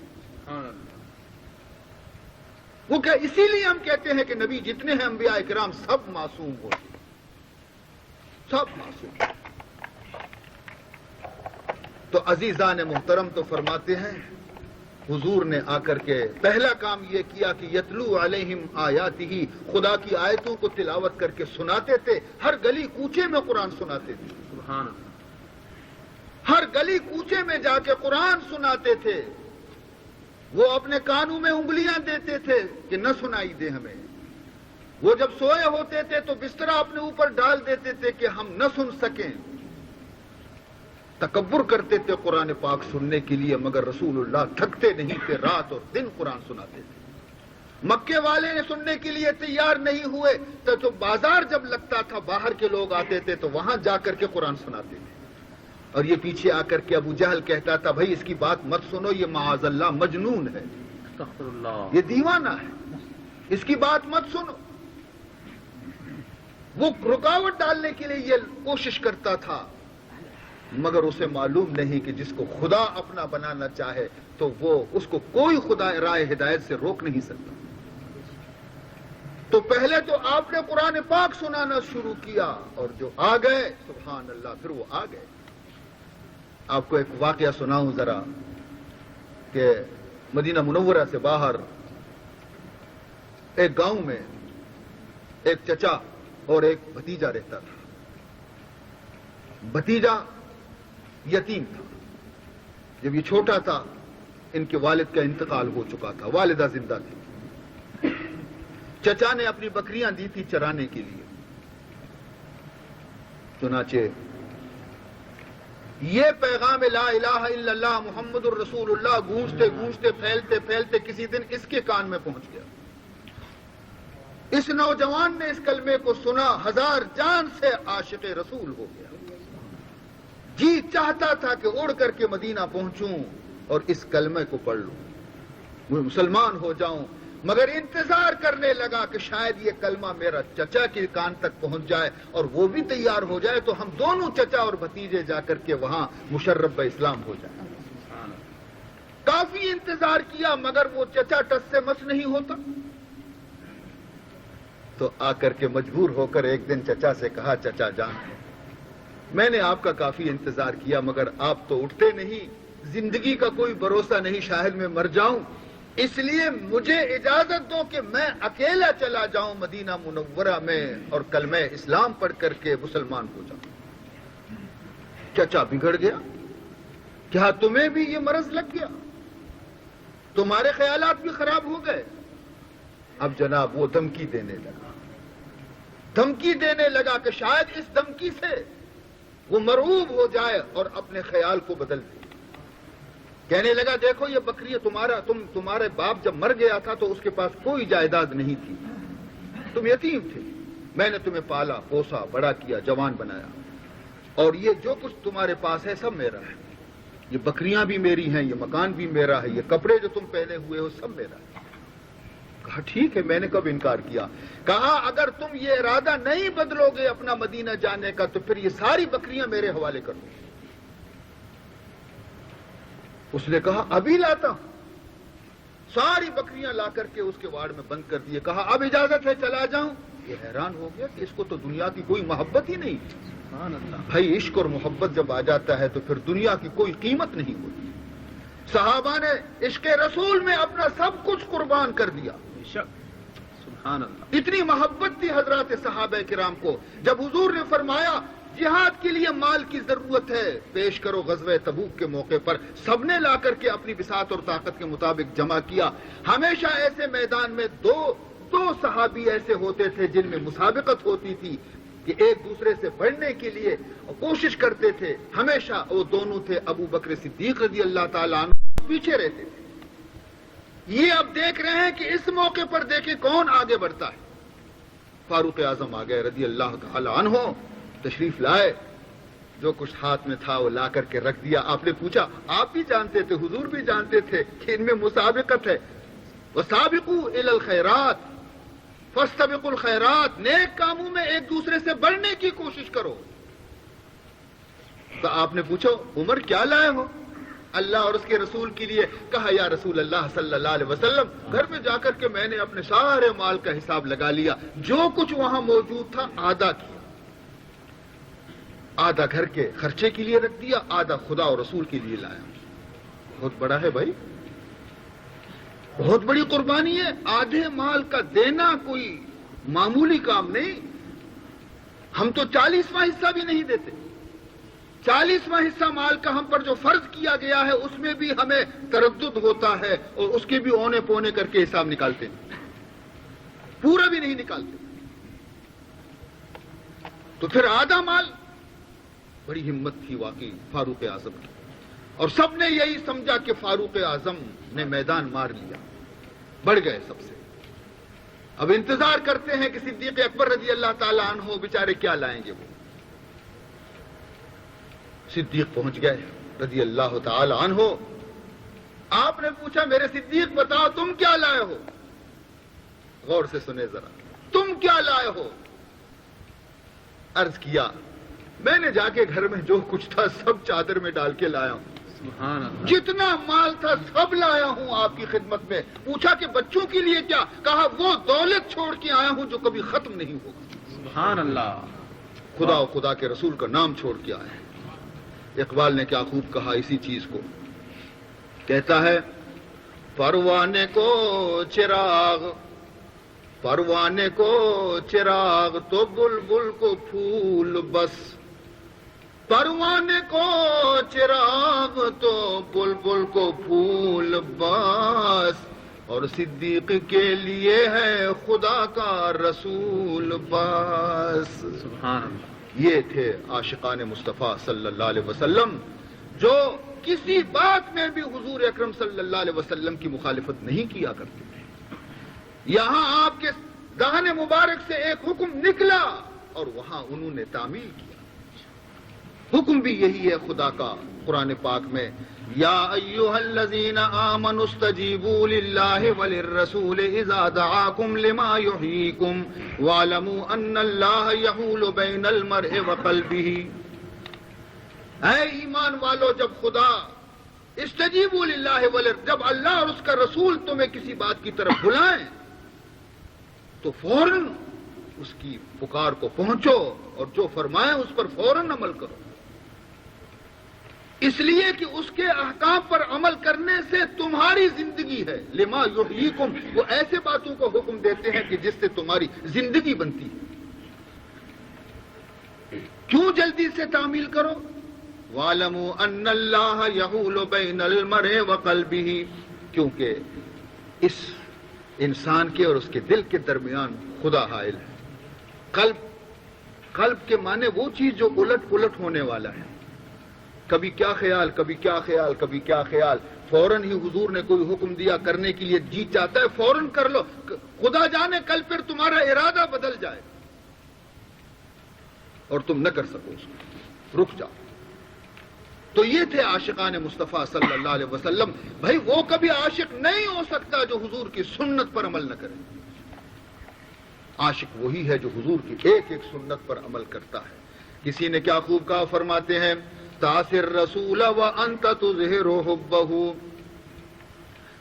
وہ کیا؟ اسی لیے ہم کہتے ہیں کہ نبی جتنے ہیں انبیاء کرام سب معصوم ہوتے، سب معصوم. تو عزیزان محترم تو فرماتے ہیں حضور نے آ کر کے پہلا کام یہ کیا کہ یتلو علیہم آیاتہ، خدا کی آیتوں کو تلاوت کر کے سناتے تھے. ہر گلی کوچے میں قرآن سناتے تھے، سبحان اللہ. ہر گلی کوچے میں جا کے قرآن سناتے تھے. وہ اپنے کانوں میں انگلیاں دیتے تھے کہ نہ سنائی دے ہمیں. وہ جب سوئے ہوتے تھے تو بستر اپنے اوپر ڈال دیتے تھے کہ ہم نہ سن سکیں. تکبر کرتے تھے قرآن پاک سننے کے لیے، مگر رسول اللہ تھکتے نہیں تھے، رات اور دن قرآن سناتے تھے. مکے والے سننے کے لیے تیار نہیں ہوئے تو بازار جب لگتا تھا باہر کے لوگ آتے تھے تو وہاں جا کر کے قرآن سناتے تھے. اور یہ پیچھے آ کر کے ابو جہل کہتا تھا بھائی اس کی بات مت سنو، یہ معاذ اللہ مجنون ہے، استغفر اللہ، یہ دیوانہ ہے، اس کی بات مت سنو. وہ رکاوٹ ڈالنے کے لیے یہ کوشش کرتا تھا، مگر اسے معلوم نہیں کہ جس کو خدا اپنا بنانا چاہے تو وہ اس کو کوئی خدا راہ ہدایت سے روک نہیں سکتا. تو پہلے تو آپ نے قرآن پاک سنانا شروع کیا اور جو آ گئے سبحان اللہ پھر وہ آ گئے. آپ کو ایک واقعہ سناؤں ذرا کہ مدینہ منورہ سے باہر ایک گاؤں میں ایک چچا اور ایک بھتیجا رہتا تھا. بھتیجا یتیم تھا. جب یہ چھوٹا تھا ان کے والد کا انتقال ہو چکا تھا، والدہ زندہ تھی. چچا نے اپنی بکریاں دی تھی چرانے کے لیے. چنانچہ یہ پیغام لا الہ الا اللہ محمد الرسول اللہ گونجتے گونجتے پھیلتے پھیلتے کسی دن اس کے کان میں پہنچ گیا. اس نوجوان نے اس کلمے کو سنا، ہزار جان سے عاشق رسول ہو گیا. جی چاہتا تھا کہ اڑ کر کے مدینہ پہنچوں اور اس کلمے کو پڑھ لوں، میں مسلمان ہو جاؤں. مگر انتظار کرنے لگا کہ شاید یہ کلمہ میرا چچا کے کان تک پہنچ جائے اور وہ بھی تیار ہو جائے تو ہم دونوں چچا اور بھتیجے جا کر کے وہاں مشرف اسلام ہو جائیں. کافی انتظار کیا مگر وہ چچا ٹس سے مس نہیں ہوتا. تو آ کر کے مجبور ہو کر ایک دن چچا سے کہا چچا جان میں نے آپ کا کافی انتظار کیا مگر آپ تو اٹھتے نہیں، زندگی کا کوئی بھروسہ نہیں، شاید میں مر جاؤں، اس لیے مجھے اجازت دو کہ میں اکیلا چلا جاؤں مدینہ منورہ میں اور کلمہ اسلام پڑھ کر کے مسلمان ہو جاؤں۔ چچا بگڑ گیا، کیا تمہیں بھی یہ مرض لگ گیا؟ تمہارے خیالات بھی خراب ہو گئے؟ اب جناب وہ دھمکی دینے لگا کہ شاید اس دھمکی سے وہ مرعوب ہو جائے اور اپنے خیال کو بدل دے۔ کہنے لگا دیکھو یہ بکری تمہارے باپ جب مر گیا تھا تو اس کے پاس کوئی جائیداد نہیں تھی، تم یتیم تھے، میں نے تمہیں پالا پوسا بڑا کیا جوان بنایا، اور یہ جو کچھ تمہارے پاس ہے سب میرا ہے، یہ بکریاں بھی میری ہیں، یہ مکان بھی میرا ہے، یہ کپڑے جو تم پہنے ہوئے ہو سب میرا ہے۔ کہا ٹھیک ہے، میں نے کب انکار کیا؟ کہا اگر تم یہ ارادہ نہیں بدلو گے اپنا مدینہ جانے کا تو پھر یہ ساری بکریاں میرے حوالے کر دو۔ اس نے کہا ابھی لاتا ہوں، ساری بکریاں لا کر کے اس کے واڑ میں بند کر دیے، کہا اب اجازت ہے چلا جاؤں؟ یہ حیران ہو گیا کہ اس کو تو دنیا کی کوئی محبت ہی نہیں، بھائی عشق اور محبت جب آ جاتا ہے تو پھر دنیا کی کوئی قیمت نہیں ہوتی۔ صحابہ نے عشق رسول میں اپنا سب کچھ قربان کر دیا، سبحان اللہ، اتنی محبت تھی حضرات صحابہ کرام کو۔ جب حضور نے فرمایا جہاد کے لیے مال کی ضرورت ہے، پیش کرو غزوہ تبوک کے موقع پر سب نے لا کر کے اپنی بساط اور طاقت کے مطابق جمع کیا۔ ہمیشہ ایسے میدان میں دو صحابی ایسے ہوتے تھے جن میں مسابقت ہوتی تھی کہ ایک دوسرے سے بڑھنے کے لیے کوشش کرتے تھے، ہمیشہ وہ دونوں تھے ابو بکر صدیق رضی اللہ تعالیٰ عنہ، پیچھے رہتے تھے۔ یہ اب دیکھ رہے ہیں کہ اس موقع پر دیکھیں کون آگے بڑھتا ہے۔ فاروق اعظم آ گئے رضی اللہ تعالی عنہ، تشریف لائے، جو کچھ ہاتھ میں تھا وہ لا کر کے رکھ دیا۔ آپ نے پوچھا آپ بھی جانتے تھے، حضور بھی جانتے تھے کہ ان میں مسابقت ہے، وسابقوا الی الخیرات فاستبقوا الخیرات، نیک کاموں میں ایک دوسرے سے بڑھنے کی کوشش کرو۔ تو آپ نے پوچھا عمر کیا لائے ہو اللہ اور اس کے رسول کے لیے؟ کہا یا رسول اللہ صلی اللہ علیہ وسلم، گھر میں جا کر کے میں نے اپنے سارے مال کا حساب لگا لیا، جو کچھ وہاں موجود تھا آدھا کیا، آدھا گھر کے خرچے کے لیے رکھ دیا، آدھا خدا اور رسول کے لیے لایا۔ بہت بڑا ہے بھائی، بہت بڑی قربانی ہے۔ آدھے مال کا دینا کوئی معمولی کام نہیں۔ ہم تو 40واں حصہ بھی نہیں دیتے، 40واں حصہ مال کا ہم پر جو فرض کیا گیا ہے اس میں بھی ہمیں تردد ہوتا ہے اور اس کے بھی اونے پونے کر کے حساب نکالتے ہیں، پورا بھی نہیں نکالتے۔ تو پھر آدھا مال، بڑی ہمت تھی واقعی فاروق اعظم کی، اور سب نے یہی سمجھا کہ فاروق اعظم نے میدان مار لیا، بڑھ گئے سب سے۔ اب انتظار کرتے ہیں کہ صدیق اکبر رضی اللہ تعالیٰ عنہ بیچارے کیا لائیں گے۔ وہ صدیق پہنچ گئے رضی اللہ تعالی عنہ۔ آپ نے پوچھا میرے صدیق بتاؤ تم کیا لائے ہو؟ غور سے سنے ذرا، تم کیا لائے ہو؟ عرض کیا میں نے جا کے گھر میں جو کچھ تھا سب چادر میں ڈال کے لایا ہوں، سبحان اللہ، جتنا مال تھا سب لایا ہوں آپ کی خدمت میں۔ پوچھا کہ بچوں کے لیے کیا؟ کہا وہ دولت چھوڑ کے آیا ہوں جو کبھی ختم نہیں ہوگا۔ سبحان اللہ، خدا و خدا کے رسول کا نام چھوڑ کے آئے ہیں۔ اقبال نے کیا خوب کہا اسی چیز کو، کہتا ہے پروانے کو چراغ، پروانے کو چراغ تو بلبل کو پھول بس، پروانے کو چراغ تو بلبل کو پھول بس، اور صدیق کے لیے ہے خدا کا رسول بس۔ سبحان اللہ، یہ تھے عاشقان مصطفیٰ صلی اللہ علیہ وسلم جو کسی بات میں بھی حضور اکرم صلی اللہ علیہ وسلم کی مخالفت نہیں کیا کرتے تھے۔ یہاں آپ کے دہن مبارک سے ایک حکم نکلا اور وہاں انہوں نے تعمیل کیا۔ حکم بھی یہی ہے خدا کا قرآن پاک میں، یا ایھا الذین آمنوا استجیبوا للہ وللرسول اذا دعاکم لما یحییکم واعلموا ان اللہ یحول بین المرء وقلبہ۔ اے ایمان والو، جب خدا استجیبوا للہ جب اللہ اور اس کا رسول تمہیں کسی بات کی طرف بلائیں تو فوراً اس کی پکار کو پہنچو اور جو فرمائیں اس پر فوراً عمل کرو۔ اس لیے کہ اس کے احکام پر عمل کرنے سے تمہاری زندگی ہے. لما یحییکم، وہ ایسے باتوں کو حکم دیتے ہیں کہ جس سے تمہاری زندگی بنتی ہے. کیوں جلدی سے تعمیل کرو؟ وَاعْلَمُوا أَنَّ اللَّهَ يَحُولُ بَيْنَ الْمَرْءِ وَقَلْبِهِ، کیونکہ اس انسان کے اور اس کے دل کے درمیان خدا حائل ہے. قلب کے معنی وہ چیز جو الٹ پلٹ ہونے والا ہے. کبھی کیا خیال، کبھی کیا خیال، کبھی کیا خیال. فوراً ہی حضور نے کوئی حکم دیا کرنے کے لیے، جی چاہتا ہے فوراً کر لو. خدا جانے کل پھر تمہارا ارادہ بدل جائے اور تم نہ کر سکو اس کو، رک جاؤ. تو یہ تھے عاشقان مصطفیٰ صلی اللہ علیہ وسلم. بھائی وہ کبھی عاشق نہیں ہو سکتا جو حضور کی سنت پر عمل نہ کرے. عاشق وہی ہے جو حضور کی ایک ایک سنت پر عمل کرتا ہے. کسی نے کیا خوب کہا، فرماتے ہیں تاثر رسول وانت تظہر حبہ،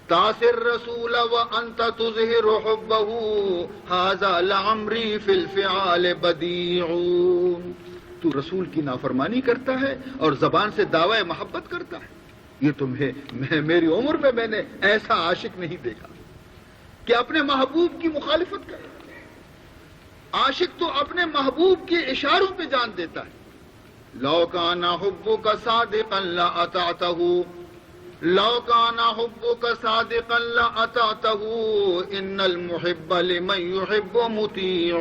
تاثر رسول وانت تظہر حبہ، ھذا لعمری فی الفعال بدیع. تو رسول کی نافرمانی کرتا ہے اور زبان سے دعوی محبت کرتا ہے. یہ تمہیں میری عمر میں نے ایسا عاشق نہیں دیکھا کہ اپنے محبوب کی مخالفت کرے. عاشق تو اپنے محبوب کے اشاروں پہ جان دیتا ہے. لو کان حبک صادقا لاطعته، لو کان حبک صادقا لاطعته، ان المحب لمن يحب مطیع.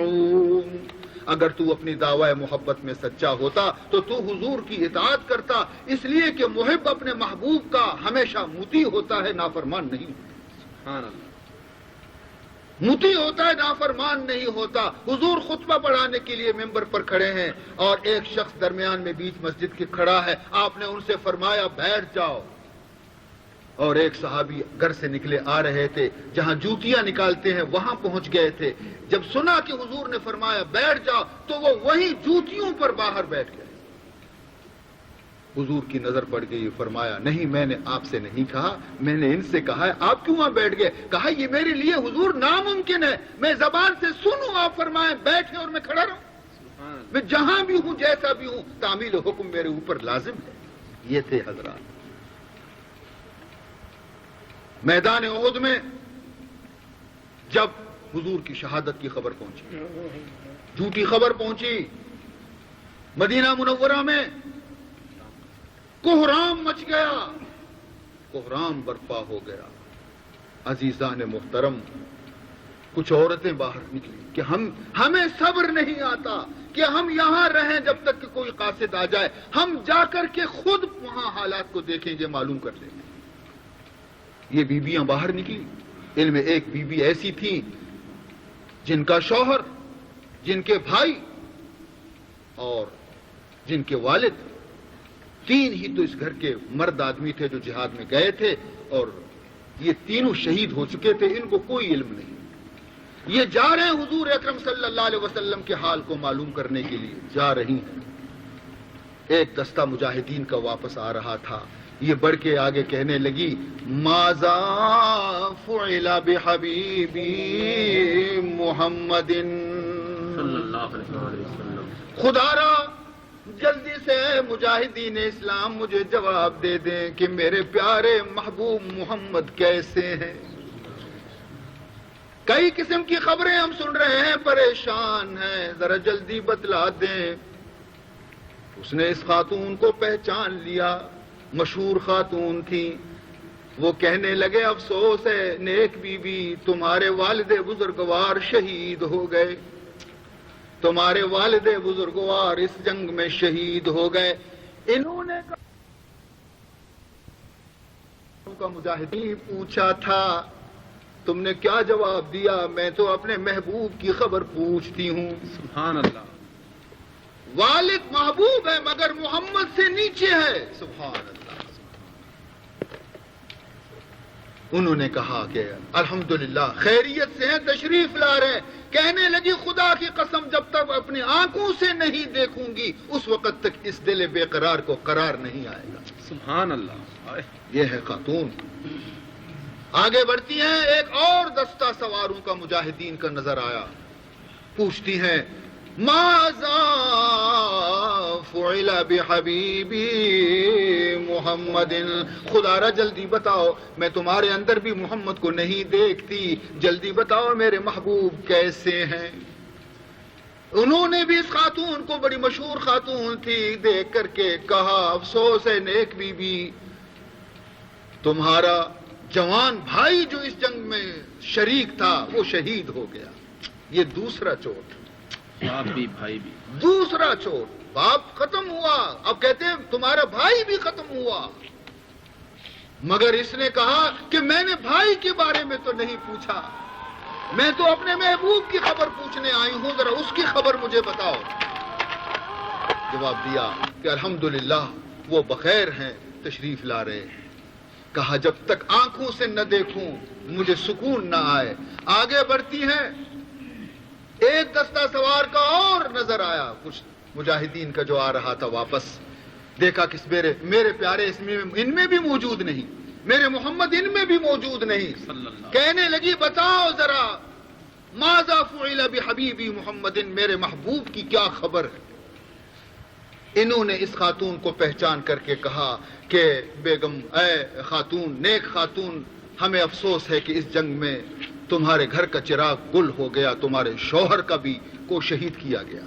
اگر تو اپنی دعوی محبت میں سچا ہوتا تو حضور کی اطاعت کرتا، اس لیے کہ محب اپنے محبوب کا ہمیشہ مطیع ہوتا ہے، نافرمان نہیں. سبحان اللہ. مطیع ہوتا ہے، نافرمان نہیں ہوتا. حضور خطبہ پڑھانے کے لیے ممبر پر کھڑے ہیں اور ایک شخص درمیان میں بیچ مسجد کے کھڑا ہے. آپ نے ان سے فرمایا بیٹھ جاؤ، اور ایک صحابی گھر سے نکلے آ رہے تھے، جہاں جوتیاں نکالتے ہیں وہاں پہنچ گئے تھے. جب سنا کہ حضور نے فرمایا بیٹھ جاؤ تو وہ وہی جوتیوں پر باہر بیٹھ گئے. حضور کی نظر پڑ گئی، فرمایا نہیں، میں نے آپ سے نہیں کہا، میں نے ان سے کہا ہے. آپ کیوں وہاں بیٹھ گئے؟ کہا یہ میرے لیے حضور ناممکن ہے، میں زبان سے سنوں آپ فرمائیں بیٹھیں اور میں کھڑا رہوں. میں جہاں بھی ہوں، جیسا بھی ہوں، تعمیل حکم میرے اوپر لازم ہے. یہ تھے حضرات. میدان احد میں جب حضور کی شہادت کی خبر پہنچی، جھوٹی خبر پہنچی، مدینہ منورہ میں کوہرام مچ گیا، کوہرام برپا ہو گیا. عزیزان محترم، کچھ عورتیں باہر نکلی کہ ہمیں صبر نہیں آتا کہ ہم یہاں رہیں جب تک کہ کوئی قاصد آ جائے، ہم جا کر کے خود وہاں حالات کو دیکھیں گے، معلوم کر لیں گے. یہ بیویاں باہر نکلی. ان میں ایک بیوی ایسی تھی جن کا شوہر، جن کے بھائی اور جن کے والد، تین ہی تو اس گھر کے مرد آدمی تھے جو جہاد میں گئے تھے، اور یہ تینوں شہید ہو چکے تھے. ان کو کوئی علم نہیں. یہ جا رہے ہیں حضور اکرم صلی اللہ علیہ وسلم کے حال کو معلوم کرنے کے لیے جا رہی ہیں. ایک دستہ مجاہدین کا واپس آ رہا تھا. یہ بڑھ کے آگے کہنے لگی ماذا فعل بحبیبی محمد صلی اللہ علیہ وسلم. خدا را جلدی سے مجاہدین اسلام مجھے جواب دے دیں کہ میرے پیارے محبوب محمد کیسے ہیں. کئی قسم کی خبریں ہم سن رہے ہیں، پریشان ہیں، ذرا جلدی بتلا دیں. اس نے اس خاتون کو پہچان لیا، مشہور خاتون تھی. وہ کہنے لگے افسوس ہے نیک بی بی، تمہارے والد بزرگوار شہید ہو گئے، تمہارے والد بزرگوار اس جنگ میں شہید ہو گئے. انہوں نے کا مجاہدین پوچھا تھا، تم نے کیا جواب دیا؟ میں تو اپنے محبوب کی خبر پوچھتی ہوں. سبحان اللہ. والد محبوب ہے مگر محمد سے نیچے ہے. سبحان اللہ. انہوں نے کہا کہ الحمدللہ خیریت سے ہیں، تشریف لا رہے ہیں. کہنے لگی خدا کی قسم جب تک اپنی آنکھوں سے نہیں دیکھوں گی اس وقت تک اس دل بے قرار کو قرار نہیں آئے گا. سبحان اللہ. یہ ہے خاتون. آگے بڑھتی ہیں، ایک اور دستہ سواروں کا مجاہدین کا نظر آیا. پوچھتی ہیں ماذا فعل بحبیبی محمد، خدا را جلدی بتاؤ، میں تمہارے اندر بھی محمد کو نہیں دیکھتی، جلدی بتاؤ میرے محبوب کیسے ہیں۔ انہوں نے بھی اس خاتون کو، بڑی مشہور خاتون تھی، دیکھ کر کے کہا افسوس ہے نیک بی بی، تمہارا جوان بھائی جو اس جنگ میں شریک تھا وہ شہید ہو گیا۔ یہ دوسرا چوٹ، باپ بھی بھائی بھی، دوسرا چوٹ، باپ ختم ہوا، اب کہتے ہیں تمہارا بھائی بھی ختم ہوا، مگر اس نے کہا کہ میں نے بھائی کے بارے میں تو نہیں پوچھا، میں تو اپنے محبوب کی خبر پوچھنے آئی ہوں، ذرا اس کی خبر مجھے بتاؤ۔ جواب دیا کہ الحمدللہ وہ بخیر ہیں، تشریف لا رہے ہیں۔ کہا جب تک آنکھوں سے نہ دیکھوں مجھے سکون نہ آئے۔ آگے بڑھتی ہیں، ایک دستہ سوار کا اور نظر آیا، کچھ مجاہدین کا جو آ رہا تھا واپس، دیکھا کہ میرے پیارے ان میں بھی موجود نہیں، میرے محمد ان میں بھی موجود نہیں۔ کہنے لگی بتاؤ ذرا ماذا فعل بحبیبی محمد، میرے محبوب کی کیا خبر ہے؟ انہوں نے اس خاتون کو پہچان کر کے کہا کہ بیگم، اے خاتون، نیک خاتون، ہمیں افسوس ہے کہ اس جنگ میں تمہارے گھر کا چراغ گل ہو گیا، تمہارے شوہر کا بھی کو شہید کیا گیا،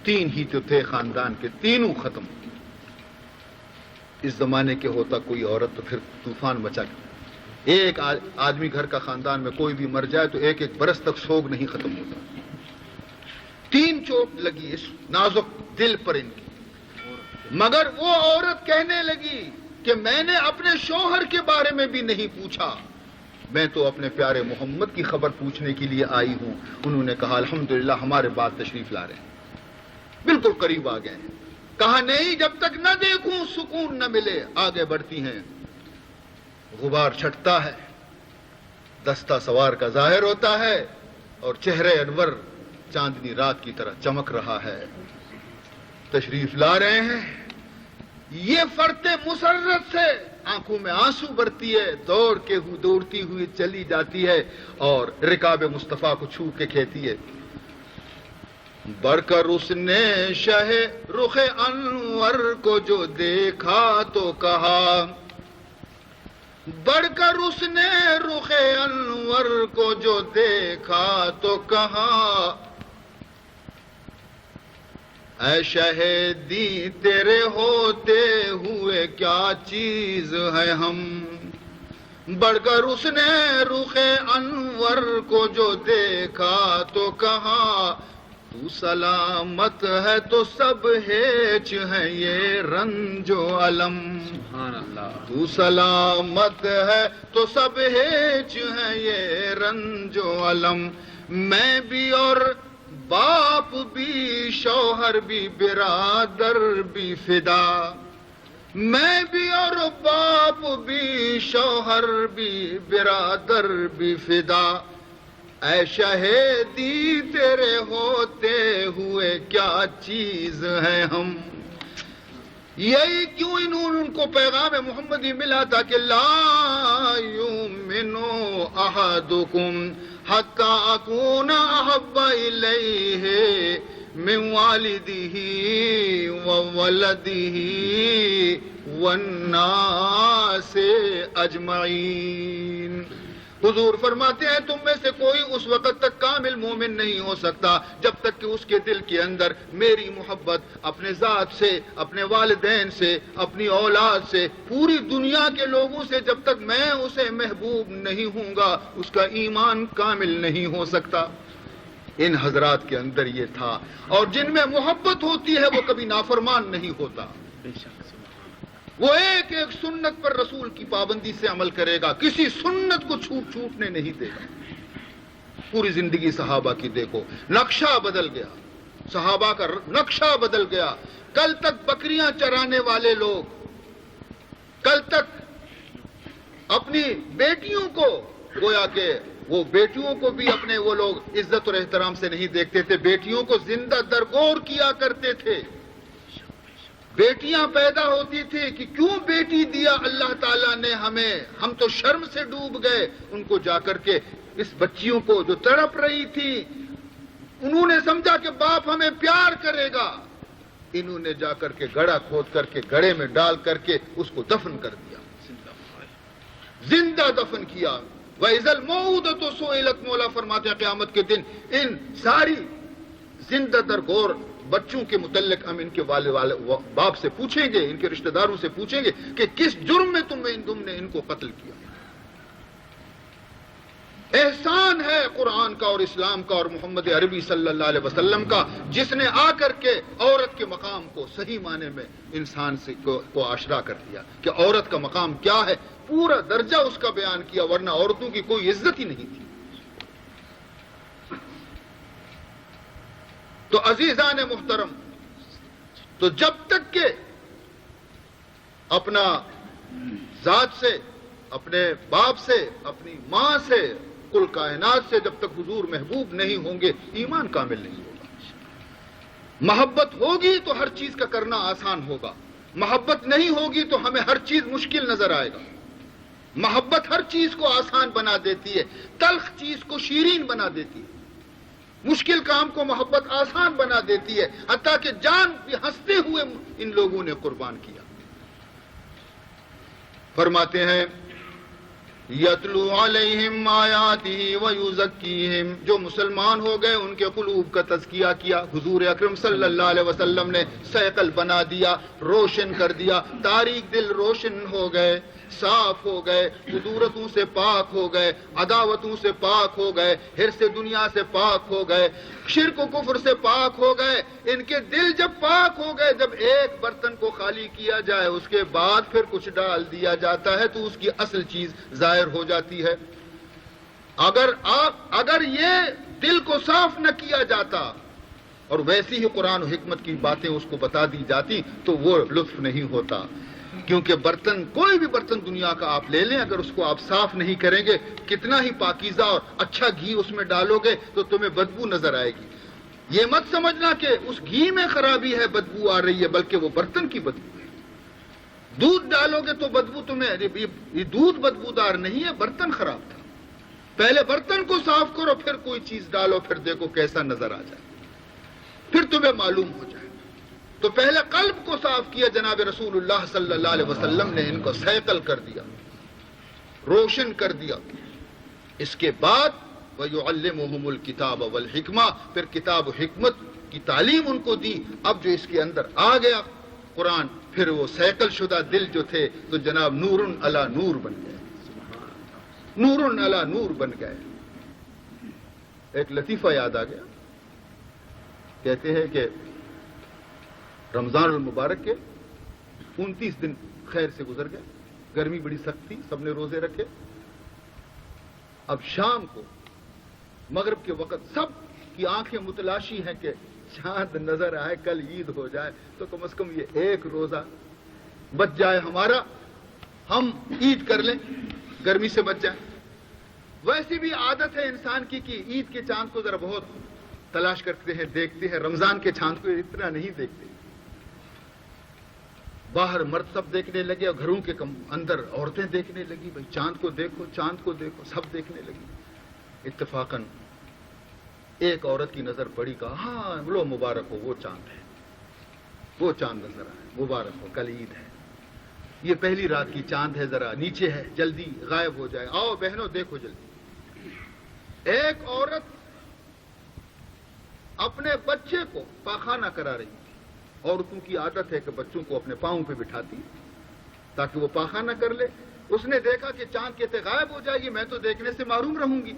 3 ہی تو تھے خاندان کے، تینوں ختم۔ اس زمانے کے ہوتا کوئی عورت تو پھر طوفان مچا گیا، ایک آدمی گھر کا خاندان میں کوئی بھی مر جائے تو 1 برس تک سوگ نہیں ختم ہوتا۔ 3 چوٹ لگی اس نازک دل پر ان کی، مگر وہ عورت کہنے لگی کہ میں نے اپنے شوہر کے بارے میں بھی نہیں پوچھا، میں تو اپنے پیارے محمد کی خبر پوچھنے کے لیے آئی ہوں۔ انہوں نے کہا الحمدللہ ہمارے بعد تشریف لا رہے ہیں، بالکل قریب آ گئے ہیں۔ کہا نہیں، جب تک نہ دیکھوں سکون نہ ملے۔ آگے بڑھتی ہیں، غبار چھٹتا ہے، دستہ سوار کا ظاہر ہوتا ہے اور چہرے انور چاندنی رات کی طرح چمک رہا ہے۔ تشریف لا رہے ہیں، یہ فرتے مسرت سے آنکھوں میں آنسو برتی ہے، دوڑتی ہوئی چلی جاتی ہے اور رکاب مصطفیٰ کو چھو کے کہتی ہے بڑھ کر اس نے شہ رخ انور کو جو دیکھا تو کہا، بڑھ کر اس نے رخ انور کو جو دیکھا تو کہا، اے شہیدی تیرے ہوتے ہوئے کیا چیز ہے ہم۔ بڑھ کر اس نے رخ انور کو جو دیکھا تو کہا، تو سلامت ہے تو سب ہیچ ہے یہ رنج و علم۔ سبحان اللہ۔ تو سلامت ہے تو سب ہیچ ہے یہ رنج و علم۔ میں بھی اور باپ بھی، شوہر بھی، برادر بھی فدا، میں بھی اور باپ بھی، شوہر بھی، برادر بھی فدا، اے شہیدی تیرے ہوتے ہوئے کیا چیز ہے ہم۔ یہی کیوں ان کو پیغام محمدی ملا تھا کہ لا یؤمن احدکم حتی اکون احب الیہ من والدہ وولدہ والناس اجمعین۔ حضور فرماتے ہیں تم میں سے کوئی اس وقت تک کامل مومن نہیں ہو سکتا جب تک کہ اس کے دل کے اندر میری محبت اپنے ذات سے، اپنے والدین سے، اپنی اولاد سے، پوری دنیا کے لوگوں سے، جب تک میں اسے محبوب نہیں ہوں گا اس کا ایمان کامل نہیں ہو سکتا۔ ان حضرات کے اندر یہ تھا، اور جن میں محبت ہوتی ہے وہ کبھی نافرمان نہیں ہوتا، وہ ایک ایک سنت پر رسول کی پابندی سے عمل کرے گا، کسی سنت کو چھوٹنے نہیں دے گا۔ پوری زندگی صحابہ کی دیکھو، نقشہ بدل گیا، صحابہ کا نقشہ بدل گیا۔ کل تک بکریاں چرانے والے لوگ کل تک اپنی بیٹیوں کو، گویا کہ وہ بیٹیوں کو بھی اپنے وہ لوگ عزت اور احترام سے نہیں دیکھتے تھے، بیٹیوں کو زندہ درگور کیا کرتے تھے۔ بیٹیاں پیدا ہوتی تھی کہ کیوں بیٹی دیا اللہ تعالیٰ نے ہمیں، ہم تو شرم سے ڈوب گئے۔ ان کو جا کر کے اس بچیوں کو جو تڑپ رہی تھی، انہوں نے سمجھا کہ باپ ہمیں پیار کرے گا، انہوں نے جا کر کے گڑھا کھود کر کے گڑھے میں ڈال کر کے اس کو دفن کر دیا، زندہ دفن کیا۔ وَإِذَا الْمَوْءُودَةُ سُئِلَتْ، مولا فرماتے ہیں قیامت کے دن ان ساری زندہ درگور بچوں کے متعلق ہم ان کے والد باپ سے پوچھیں گے، ان کے رشتہ داروں سے پوچھیں گے کہ کس جرم میں تم نے ان کو قتل کیا۔ احسان ہے قرآن کا اور اسلام کا اور محمد عربی صلی اللہ علیہ وسلم کا، جس نے آ کر کے عورت کے مقام کو صحیح معنی میں انسان سے کو آشنا کر دیا کہ عورت کا مقام کیا ہے، پورا درجہ اس کا بیان کیا، ورنہ عورتوں کی کوئی عزت ہی نہیں تھی۔ تو عزیزان محترم، تو جب تک کہ اپنا ذات سے، اپنے باپ سے، اپنی ماں سے، کل کائنات سے جب تک حضور محبوب نہیں ہوں گے، ایمان کامل نہیں ہوگا۔ محبت ہوگی تو ہر چیز کا کرنا آسان ہوگا، محبت نہیں ہوگی تو ہمیں ہر چیز مشکل نظر آئے گا۔ محبت ہر چیز کو آسان بنا دیتی ہے، تلخ چیز کو شیرین بنا دیتی ہے، مشکل کام کو محبت آسان بنا دیتی ہے، حتیٰ کہ جان بھی ہنستے ہوئے ان لوگوں نے قربان کیا۔ فرماتے ہیں یتلو علیہم آیاتہ ویزکیہم، جو مسلمان ہو گئے ان کے قلوب کا تزکیہ کیا، حضور اکرم صلی اللہ علیہ وسلم نے سیقل بنا دیا، روشن کر دیا، تاریک دل روشن ہو گئے، صاف ہو گئے، خدورتوں سے پاک ہو گئے، عداوتوں سے پاک ہو گئے، حرص دنیا سے پاک ہو گئے، شرک و کفر سے پاک ہو گئے۔ ان کے دل جب پاک ہو گئے، جب ایک برتن کو خالی کیا جائے اس کے بعد پھر کچھ ڈال دیا جاتا ہے تو اس کی اصل چیز ظاہر ہو جاتی ہے۔ اگر یہ دل کو صاف نہ کیا جاتا اور ویسی ہی قرآن و حکمت کی باتیں اس کو بتا دی جاتی تو وہ لطف نہیں ہوتا، کیونکہ برتن، کوئی بھی برتن دنیا کا آپ لے لیں، اگر اس کو آپ صاف نہیں کریں گے، کتنا ہی پاکیزہ اور اچھا گھی اس میں ڈالو گے تو تمہیں بدبو نظر آئے گی۔ یہ مت سمجھنا کہ اس گھی میں خرابی ہے، بدبو آ رہی ہے، بلکہ وہ برتن کی بدبو ہے۔ دودھ ڈالو گے تو بدبو تمہیں، یہ دودھ بدبودار نہیں ہے، برتن خراب تھا۔ پہلے برتن کو صاف کرو، پھر کوئی چیز ڈالو، پھر دیکھو کیسا نظر آ جائے، پھر تمہیں معلوم ہو جائے۔ تو پہلے قلب کو صاف کیا جناب رسول اللہ صلی اللہ علیہ وسلم نے، ان کو سیقل کر دیا، روشن کر دیا۔ اس کے بعد وَيُعَلِّمُهُمُ الْكِتَابَ وَالْحِكْمَةَ، پھر کتاب و حکمت کی تعلیم ان کو دی۔ اب جو اس کے اندر آ گیا قرآن، پھر وہ سیقل شدہ دل جو تھے تو جناب نور علی نور بن گئے، نور علی نور بن گئے۔ ایک لطیفہ یاد آ گیا، کہتے ہیں کہ رمضان المبارک کے 29 دن خیر سے گزر گئے، گرمی بڑی سخت تھی، سب نے روزے رکھے۔ اب شام کو مغرب کے وقت سب کی آنکھیں متلاشی ہیں کہ چاند نظر آئے، کل عید ہو جائے تو کم از کم یہ ایک روزہ بچ جائے ہمارا، ہم عید کر لیں، گرمی سے بچ جائے۔ ویسی بھی عادت ہے انسان کی کہ عید کے چاند کو ذرا بہت تلاش کرتے ہیں، دیکھتے ہیں، رمضان کے چاند کو اتنا نہیں دیکھتے۔ باہر مرد سب دیکھنے لگے اور گھروں کے اندر عورتیں دیکھنے لگی، بھئی چاند کو دیکھو، چاند کو دیکھو، سب دیکھنے لگی۔ اتفاقاً ایک عورت کی نظر پڑی، کہا ہاں بولو مبارک ہو، وہ چاند ہے، وہ چاند نظر آئے، مبارک ہو، کل عید ہے، یہ پہلی رات کی چاند ہے، ذرا نیچے ہے، جلدی غائب ہو جائے، آؤ بہنوں دیکھو جلدی۔ ایک عورت اپنے بچے کو پاخانہ کرا رہی تھی۔ عورتوں کی عادت ہے کہ بچوں کو اپنے پاؤں پہ بٹھاتی تاکہ وہ پاخانہ کر لے۔ اس نے دیکھا کہ چاند کہتے غائب ہو جائے گی، میں تو دیکھنے سے محروم رہوں گی،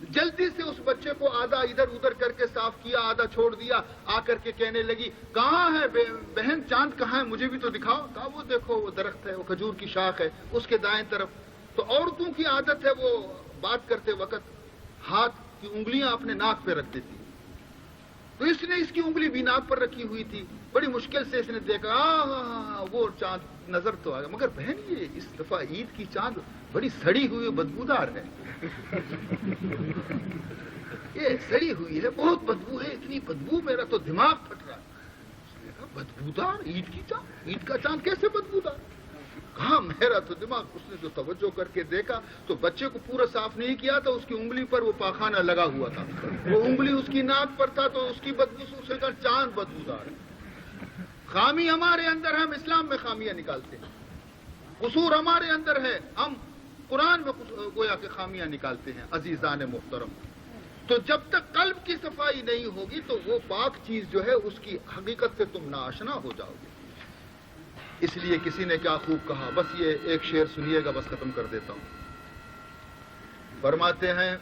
جلدی سے اس بچے کو آدھا ادھر ادھر کر کے صاف کیا، آدھا چھوڑ دیا، آ کر کے کہنے لگی کہاں ہے بہن، چاند کہاں ہے، مجھے بھی تو دکھاؤ۔ کہا وہ دیکھو وہ درخت ہے، وہ کھجور کی شاخ ہے، اس کے دائیں طرف۔ تو عورتوں کی عادت ہے وہ بات کرتے وقت ہاتھ کی انگلیاں اپنے ناک پہ رکھ دیتی، تو اس نے اس کی انگلی بھی ناک پر رکھی ہوئی تھی، بڑی مشکل سے اس نے دیکھا وہ چاند نظر تو آ گیا، مگر بہن یہ اس دفعہ عید کی چاند بڑی سڑی ہوئی بدبودار ہے، یہ سڑی ہوئی ہے، بہت بدبو ہے، اتنی بدبو میرا تو دماغ پھٹ رہا ہے۔ بدبودار عید کی چاند، عید کا چاند کیسے بدبودار؟ کہاں میرا تو دماغ۔ اس نے جو توجہ کر کے دیکھا تو بچے کو پورا صاف نہیں کیا تھا، اس کی انگلی پر وہ پاخانہ لگا ہوا تھا، وہ انگلی اس کی ناک پر تھا تو اس کی بدبو سے اس نے کہا چاند بدبودار ہے۔ خامی ہمارے اندر ہے، ہم اسلام میں خامیاں نکالتے ہیں، قصور ہمارے اندر ہے، ہم قرآن میں گویا کہ خامیاں نکالتے ہیں۔ عزیزان محترم، تو جب تک قلب کی صفائی نہیں ہوگی تو وہ پاک چیز جو ہے اس کی حقیقت سے تم ناآشنا ہو جاؤ گے۔ اس لیے کسی نے کیا خوب کہا، بس یہ ایک شعر سنیے گا، بس ختم کر دیتا ہوں۔ فرماتے ہیں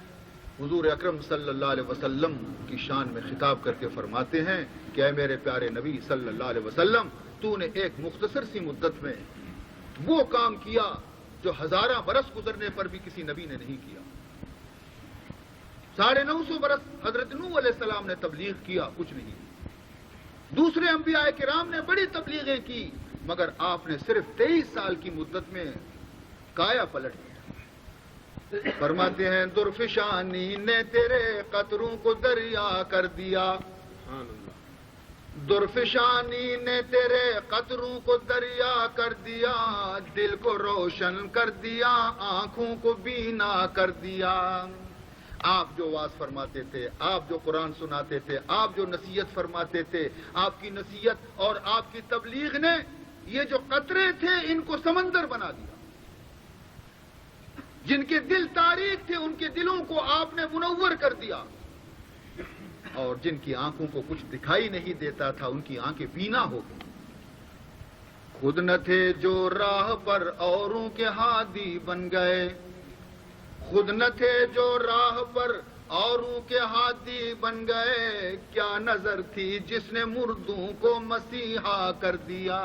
حضور اکرم صلی اللہ علیہ وسلم کی شان میں خطاب کر کے فرماتے ہیں کہ اے میرے پیارے نبی صلی اللہ علیہ وسلم، تو نے ایک مختصر سی مدت میں وہ کام کیا جو ہزارہ برس گزرنے پر بھی کسی نبی نے نہیں کیا۔ 950 برس حضرت نوح علیہ السلام نے تبلیغ کیا، کچھ نہیں۔ دوسرے انبیاء کرام نے بڑی تبلیغیں کی، مگر آپ نے صرف 23 سال کی مدت میں کایا پلٹ دیا۔ فرماتے ہیں درفشانی نے تیرے قطروں کو دریا کر دیا، درفشانی نے تیرے قطروں کو دریا کر دیا، دل کو روشن کر دیا، آنکھوں کو بینا کر دیا۔ آپ جو واز فرماتے تھے، آپ جو قرآن سناتے تھے، آپ جو نصیحت فرماتے تھے، آپ کی نصیحت اور آپ کی تبلیغ نے یہ جو قطرے تھے ان کو سمندر بنا دیا۔ جن کے دل تاریک تھے ان کے دلوں کو آپ نے منور کر دیا، اور جن کی آنکھوں کو کچھ دکھائی نہیں دیتا تھا ان کی آنکھیں بینا ہو گئی۔ خود نہ تھے جو راہ پر اوروں کے ہادی بن گئے، خود نہ تھے جو راہ پر اوروں کے ہادی بن گئے، کیا نظر تھی جس نے مردوں کو مسیحا کر دیا۔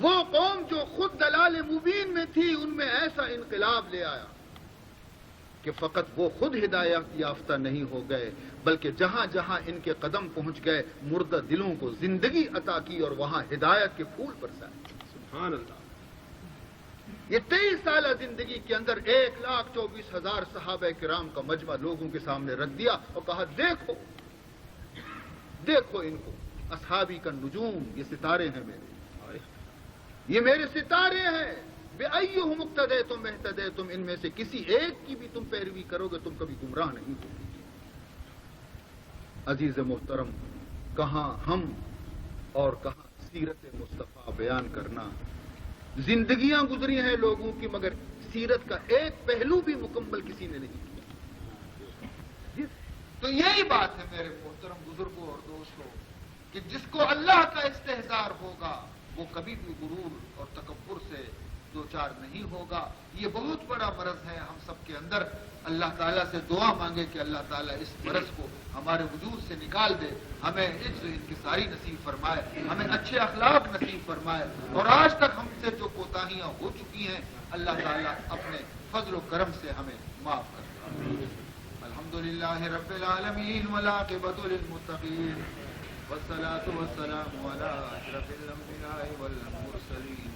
وہ قوم جو خود دلال مبین میں تھی ان میں ایسا انقلاب لے آیا کہ فقط وہ خود ہدایت یافتہ نہیں ہو گئے بلکہ جہاں جہاں ان کے قدم پہنچ گئے مردہ دلوں کو زندگی عطا کی اور وہاں ہدایت کے پھول برسائے۔ سبحان اللہ۔ یہ 23 سالہ زندگی کے اندر 1,24,000 صحابہ کرام کا مجمع لوگوں کے سامنے رکھ دیا اور کہا دیکھو دیکھو ان کو، اصحابی کا نجوم، یہ ستارے ہیں میرے، یہ میرے ستارے ہیں، بِأَيُّهُمُ اقْتَدَيْتُمْ اهْتَدَيْتُمْ، ان میں سے کسی ایک کی بھی تم پیروی کرو گے تم کبھی گمراہ نہیں ہوگے۔ عزیز محترم، کہاں ہم اور کہاں سیرت مصطفیٰ بیان کرنا۔ زندگیاں گزری ہیں لوگوں کی مگر سیرت کا ایک پہلو بھی مکمل کسی نے نہیں کیا۔ تو یہی بات ہے میرے محترم بزرگوں اور دوستوں کہ جس کو اللہ کا استحضار ہوگا وہ کبھی بھی غرور اور تکبر سے دوچار نہیں ہوگا۔ یہ بہت بڑا مرض ہے ہم سب کے اندر۔ اللہ تعالیٰ سے دعا مانگے کہ اللہ تعالیٰ اس مرض کو ہمارے وجود سے نکال دے، ہمیں عجز و انکساری نصیب فرمائے، ہمیں اچھے اخلاق نصیب فرمائے، اور آج تک ہم سے جو کوتاہیاں ہو چکی ہیں اللہ تعالیٰ اپنے فضل و کرم سے ہمیں معاف کر دے۔ الحمدللہ رب العالمین والعاقبۃ للمتقین والصلاة والسلام على أشرف الأنبياء والمرسلين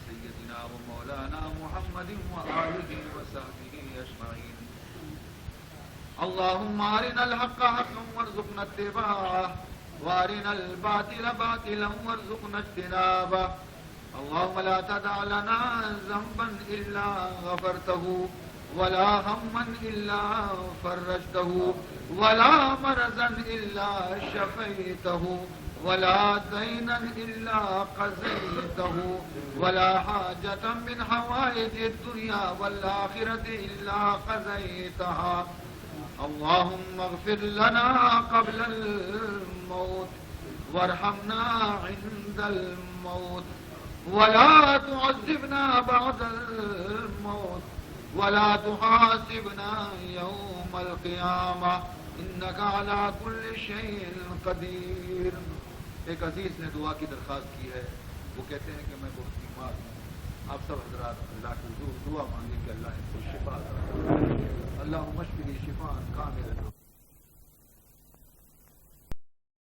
سيدنا ومولانا محمد وآله وصحبه أجمعين۔ اللهم أرنا الحق حقا وارزقنا اتباعه وأرنا الباطل باطلا وارزقنا اجتنابه۔ اللهم لا تدع لنا ذنبا إلا غفرته ولا هما إلا فرجته ولا مرضا إلا شفيته ولا دينا إلا قضيته ولا حاجة من حوائج الدنيا والآخرة إلا قضيتها۔ اللهم اغفر لنا قبل الموت وارحمنا عند الموت ولا تعذبنا بعد الموت ولا تحاسبنا يوم القيامة إنك على كل شيء قدير۔ ایک عزیز نے دعا کی درخواست کی ہے، وہ کہتے ہیں کہ میں بہت بیمار ہوں، آپ سب حضرات اللہ کے حضور دعا مانگیں کہ اللہ ان کو شفا عطا فرمائے۔ اللہم اشفنی شفاء کاملا